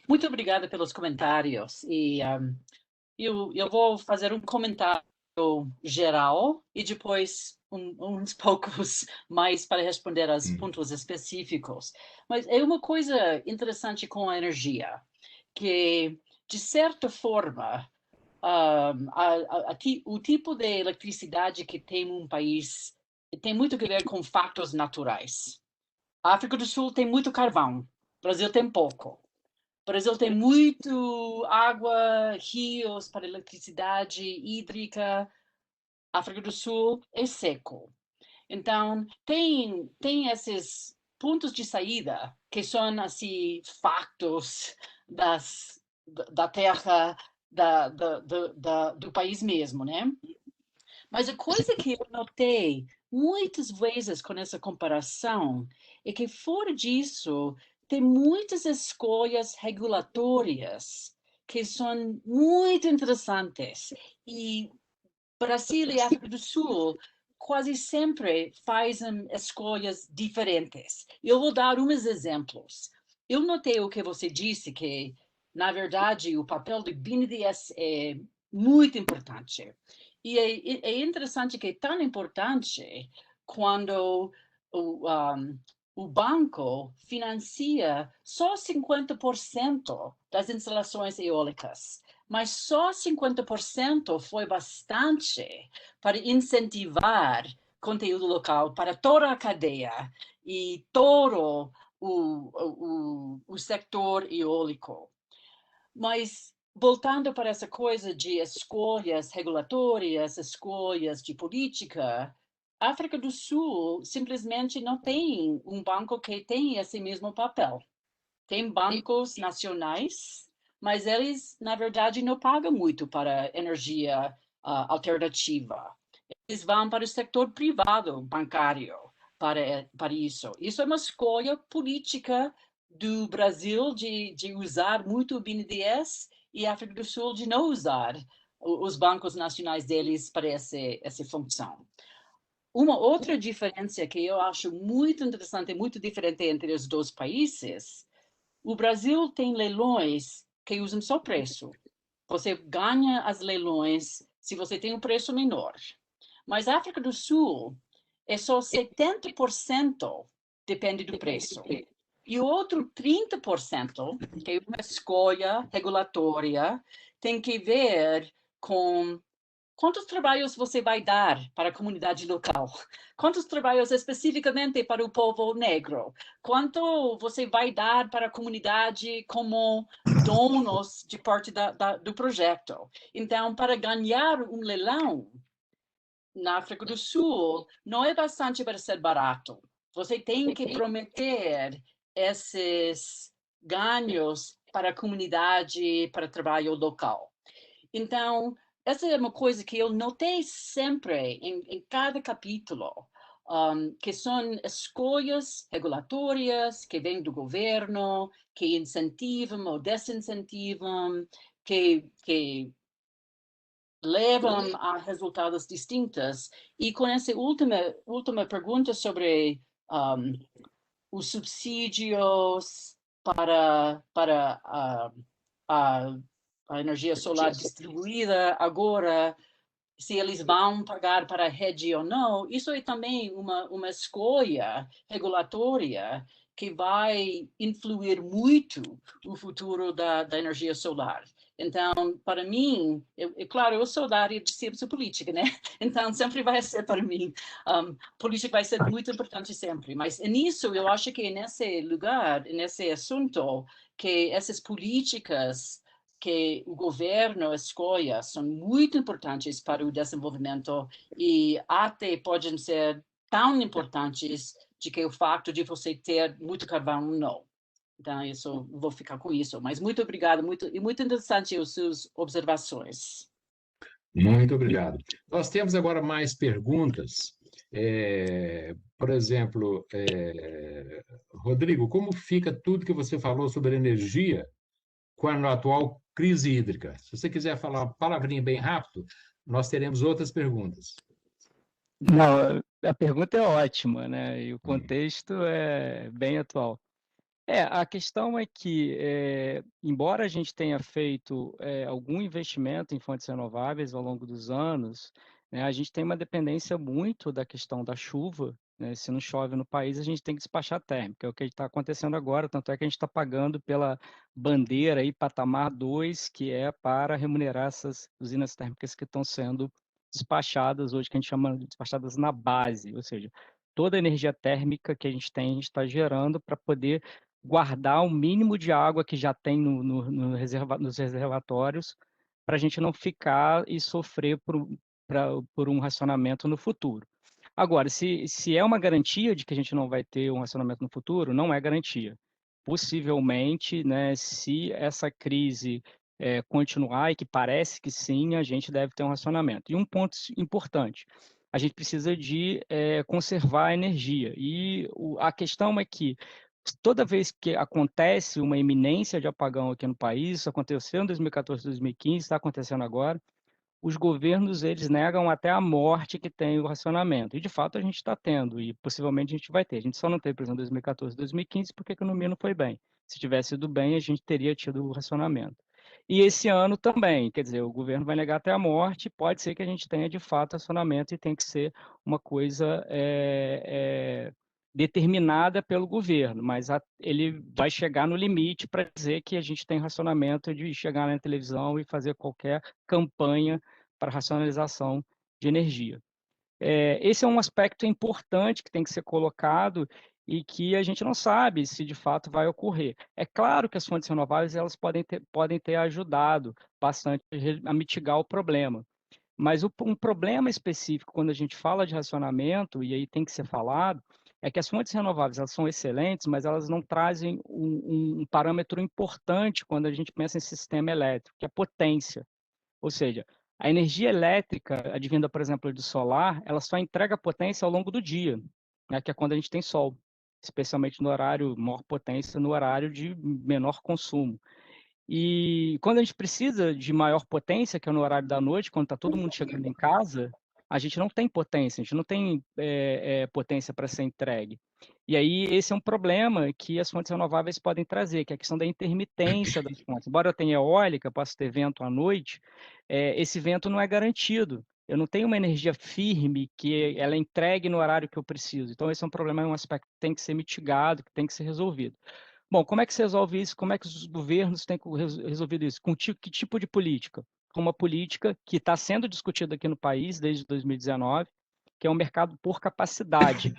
Muito obrigada pelos comentários. E eu vou fazer um comentário geral e depois uns poucos mais para responder aos pontos específicos. Mas é uma coisa interessante com a energia, que, de certa forma, o tipo de eletricidade que tem um país tem muito a ver com fatos naturais. A África do Sul tem muito carvão, o Brasil tem pouco. O Brasil tem muito água, rios para eletricidade hídrica. A África do Sul é seco. Então, tem esses pontos de saída que são assim fatos da terra do país mesmo, né? Mas a coisa que eu notei muitas vezes com essa comparação é que fora disso tem muitas escolhas regulatórias que são muito interessantes e Brasil e África do Sul quase sempre fazem escolhas diferentes. Eu vou dar uns exemplos. Eu notei o que você disse, que, na verdade, o papel do BNDES é muito importante. E é interessante que é tão importante quando o banco financia só 50% das instalações eólicas, mas só 50% foi bastante para incentivar conteúdo local para toda a cadeia e todo o setor eólico. Mas voltando para essa coisa de escolhas regulatórias, escolhas de política, a África do Sul simplesmente não tem um banco que tem esse mesmo papel. Tem bancos nacionais, mas eles, na verdade, não pagam muito para energia alternativa. Eles vão para o setor privado bancário para isso. Isso é uma escolha política do Brasil de usar muito o BNDES e a África do Sul de não usar os bancos nacionais deles para essa função. Uma outra diferença que eu acho muito interessante, muito diferente entre os dois países, o Brasil tem leilões que usam só preço. Você ganha as leilões se você tem um preço menor. Mas a África do Sul é só 70% depende do preço. E o outro 30%, que é uma escolha regulatória, tem que ver com quantos trabalhos você vai dar para a comunidade local? Quantos trabalhos especificamente para o povo negro? Quanto você vai dar para a comunidade como donos de parte do projeto? Então, para ganhar um leilão na África do Sul, não é bastante para ser barato. Você tem que prometer esses ganhos para a comunidade, para o trabalho local. Então, essa é uma coisa que eu notei sempre em cada capítulo, que são escolhas regulatórias que vêm do governo, que incentivam ou desincentivam, que levam a resultados distintos. E com essa última pergunta sobre os subsídios para a energia solar distribuída agora, se eles vão pagar para a rede ou não, isso é também uma escolha regulatória que vai influir muito o futuro da energia solar. Então, para mim, claro, eu sou da área de ciência política, né? Então, sempre vai ser para mim. Política vai ser muito importante sempre. Mas nisso, eu acho que é nesse lugar, nesse assunto, que essas políticas que o governo escolha são muito importantes para o desenvolvimento e até podem ser tão importantes de que o fato de você ter muito carvão não. Então, isso, vou ficar com isso. Mas muito obrigada, muito interessante as suas observações. Muito obrigado. Nós temos agora mais perguntas. Por exemplo, Rodrigo, como fica tudo que você falou sobre energia com a atual crise hídrica? Se você quiser falar uma palavrinha bem rápido, nós teremos outras perguntas. Não, a pergunta é ótima, né? E o contexto é bem atual. A questão é que, embora a gente tenha feito algum investimento em fontes renováveis ao longo dos anos, né, a gente tem uma dependência muito da questão da chuva, né? Se não chove no país, a gente tem que despachar térmica, é o que está acontecendo agora, tanto é que a gente está pagando pela bandeira aí, patamar 2, que é para remunerar essas usinas térmicas que estão sendo despachadas hoje, que a gente chama de despachadas na base, ou seja, toda a energia térmica que a gente está gerando para poder guardar o mínimo de água que já tem nos reservatórios, para a gente não ficar e sofrer por um racionamento no futuro. Agora, se é uma garantia de que a gente não vai ter um racionamento no futuro, não é garantia. Possivelmente, né, se essa crise continuar, e que parece que sim, a gente deve ter um racionamento. E um ponto importante, a gente precisa de conservar a energia. E a questão é que toda vez que acontece uma iminência de apagão aqui no país, isso aconteceu em 2014, 2015, está acontecendo agora, os governos eles negam até a morte que tem o racionamento. E de fato a gente está tendo, e possivelmente a gente vai ter. A gente só não teve, por exemplo, 2014, 2015, porque a economia não foi bem. Se tivesse ido bem, a gente teria tido o racionamento. E esse ano também, quer dizer, o governo vai negar até a morte, pode ser que a gente tenha de fato racionamento e tem que ser uma coisa determinada pelo governo, mas ele vai chegar no limite para dizer que a gente tem racionamento de chegar na televisão e fazer qualquer campanha para racionalização de energia. Esse é um aspecto importante que tem que ser colocado e que a gente não sabe se de fato vai ocorrer. É claro que as fontes renováveis elas podem ter ajudado bastante a mitigar o problema, mas um problema específico quando a gente fala de racionamento, e aí tem que ser falado, é que as fontes renováveis elas são excelentes, mas elas não trazem um parâmetro importante quando a gente pensa em sistema elétrico, que é a potência. Ou seja, a energia elétrica, advinda, por exemplo, do solar, ela só entrega potência ao longo do dia, né, que é quando a gente tem sol, especialmente no horário maior potência, no horário de menor consumo. E quando a gente precisa de maior potência, que é no horário da noite, quando está todo mundo chegando em casa, a gente não tem potência, a gente não tem potência para ser entregue. E aí esse é um problema que as fontes renováveis podem trazer, que é a questão da intermitência das fontes. Embora eu tenha eólica, possa ter vento à noite, esse vento não é garantido. Eu não tenho uma energia firme que ela é entregue no horário que eu preciso. Então esse é um problema, é um aspecto que tem que ser mitigado, que tem que ser resolvido. Bom, como é que se resolve isso? Como é que os governos têm resolvido isso? Com que tipo de política? Com uma política que está sendo discutida aqui no país desde 2019, que é um mercado por capacidade.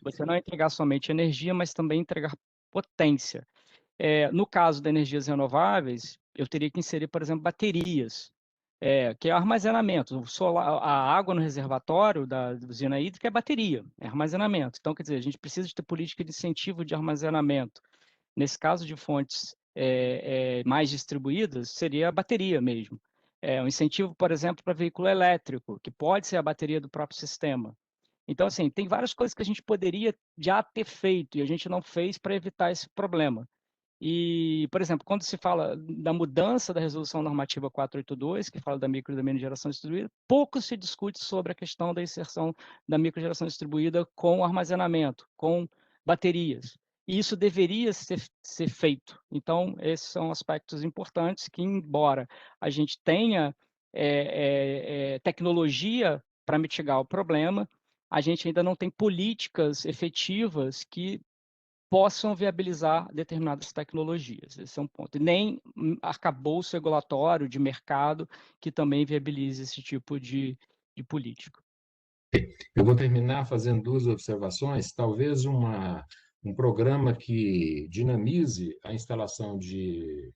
Você não entregar somente energia, mas também entregar potência. No caso de energias renováveis, eu teria que inserir, por exemplo, baterias, que é armazenamento. O solar, a água no reservatório da usina hídrica é bateria, é armazenamento. Então, quer dizer, a gente precisa de ter política de incentivo de armazenamento. Nesse caso de fontes mais distribuídas, seria a bateria mesmo. Um incentivo, por exemplo, para veículo elétrico, que pode ser a bateria do próprio sistema. Então, assim, tem várias coisas que a gente poderia já ter feito e a gente não fez para evitar esse problema. E, por exemplo, quando se fala da mudança da Resolução Normativa 482, que fala da micro e da mini geração distribuída, pouco se discute sobre a questão da inserção da microgeração distribuída com armazenamento, com baterias. E isso deveria ser feito. Então, esses são aspectos importantes que, embora a gente tenha tecnologia para mitigar o problema, a gente ainda não tem políticas efetivas que possam viabilizar determinadas tecnologias. Esse é um ponto. E nem arcabouço regulatório de mercado que também viabilize esse tipo de política. Eu vou terminar fazendo duas observações. Talvez um programa que dinamize a instalação de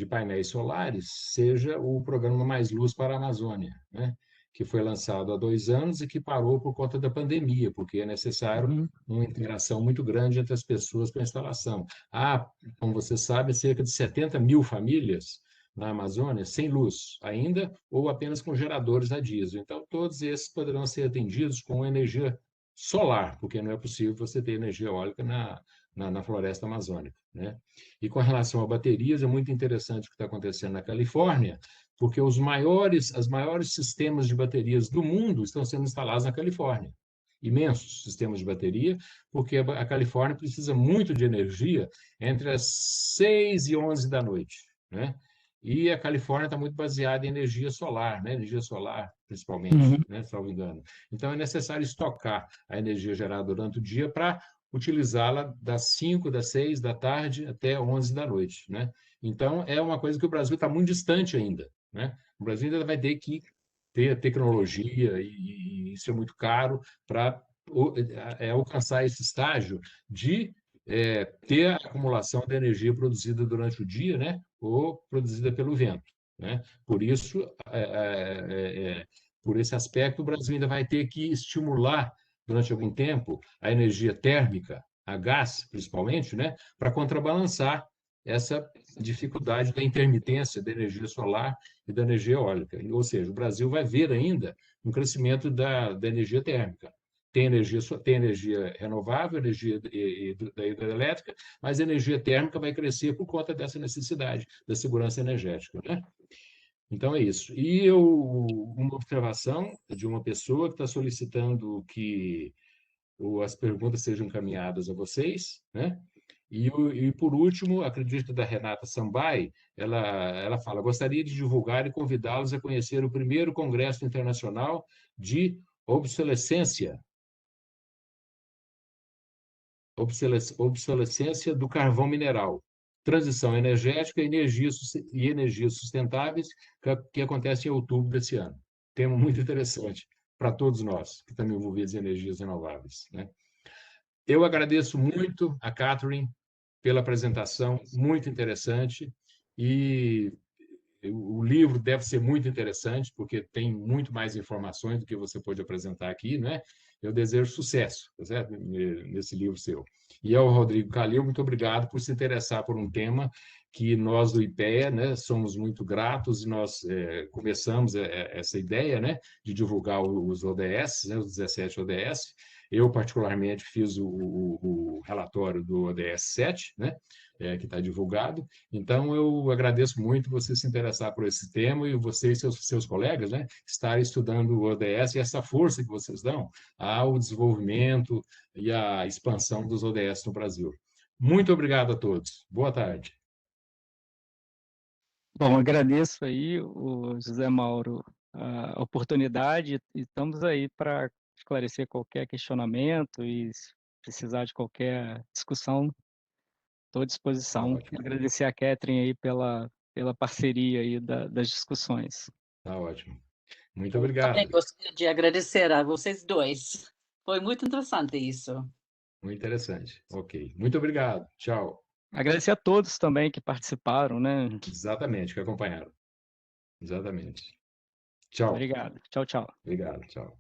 painéis solares seja o programa Mais Luz para a Amazônia, né? Que foi lançado há 2 anos e que parou por conta da pandemia, porque é necessário uma interação muito grande entre as pessoas para a instalação. Há, como você sabe, cerca de 70 mil famílias na Amazônia sem luz ainda, ou apenas com geradores a diesel. Então, todos esses poderão ser atendidos com energia solar, porque não é possível você ter energia eólica na floresta amazônica, né? E com relação a baterias, é muito interessante o que está acontecendo na Califórnia, porque os maiores sistemas de baterias do mundo estão sendo instalados na Califórnia. Imensos sistemas de bateria, porque a Califórnia precisa muito de energia entre as 6 e 11 da noite, né? E a Califórnia está muito baseada em energia solar, né? Energia solar, principalmente, né? Salvo engano. Então, é necessário estocar a energia gerada durante o dia para utilizá-la das 5, das 6 da tarde até 11 da noite, né? Então, é uma coisa que o Brasil está muito distante ainda, né? O Brasil ainda vai ter que ter tecnologia e isso é muito caro para alcançar esse estágio de ter a acumulação de energia produzida durante o dia, né? Ou produzida pelo vento, né? Por isso, por esse aspecto, o Brasil ainda vai ter que estimular durante algum tempo a energia térmica, a gás principalmente, né? Para contrabalançar essa dificuldade da intermitência da energia solar e da energia eólica. Ou seja, o Brasil vai ver ainda um crescimento da energia térmica. Tem energia renovável, energia da hidrelétrica, mas a energia térmica vai crescer por conta dessa necessidade da segurança energética, né? Então é isso. E uma observação de uma pessoa que está solicitando que as perguntas sejam encaminhadas a vocês, né? E por último, acredito da Renata Sambai, ela fala: gostaria de divulgar e convidá-los a conhecer o primeiro Congresso Internacional de Obsolescência obsolescência do carvão mineral, transição energética e energias sustentáveis, que acontece em outubro desse ano. Tema muito interessante para todos nós que estamos envolvidos em energias renováveis, né? Eu agradeço muito a Catherine pela apresentação, muito interessante, e o livro deve ser muito interessante, porque tem muito mais informações do que você pode apresentar aqui, né? Eu desejo sucesso, tá certo? Nesse livro seu. E ao Rodrigo Calil, muito obrigado por se interessar por um tema que nós do IPEA, né, somos muito gratos, e nós começamos essa ideia, né, de divulgar os ODS, né, os 17 ODS. Eu, particularmente, fiz o relatório do ODS 7, né, que está divulgado. Então, eu agradeço muito você se interessar por esse tema e você e seus colegas, né, estarem estudando o ODS e essa força que vocês dão ao desenvolvimento e à expansão dos ODS no Brasil. Muito obrigado a todos. Boa tarde. Bom, agradeço aí, o José Mauro, a oportunidade e estamos aí para esclarecer qualquer questionamento e se precisar de qualquer discussão, estou à Tá disposição. ótimo. Agradecer a Catherine aí pela parceria aí das discussões. Tá ótimo. Muito Eu também obrigado. gostaria de agradecer a vocês dois. Foi muito interessante isso. Muito interessante. Ok. Muito obrigado. Tchau. Agradecer a todos também que participaram, né? Exatamente, que acompanharam. Exatamente. Tchau. Obrigado. Tchau, tchau. Obrigado. Tchau.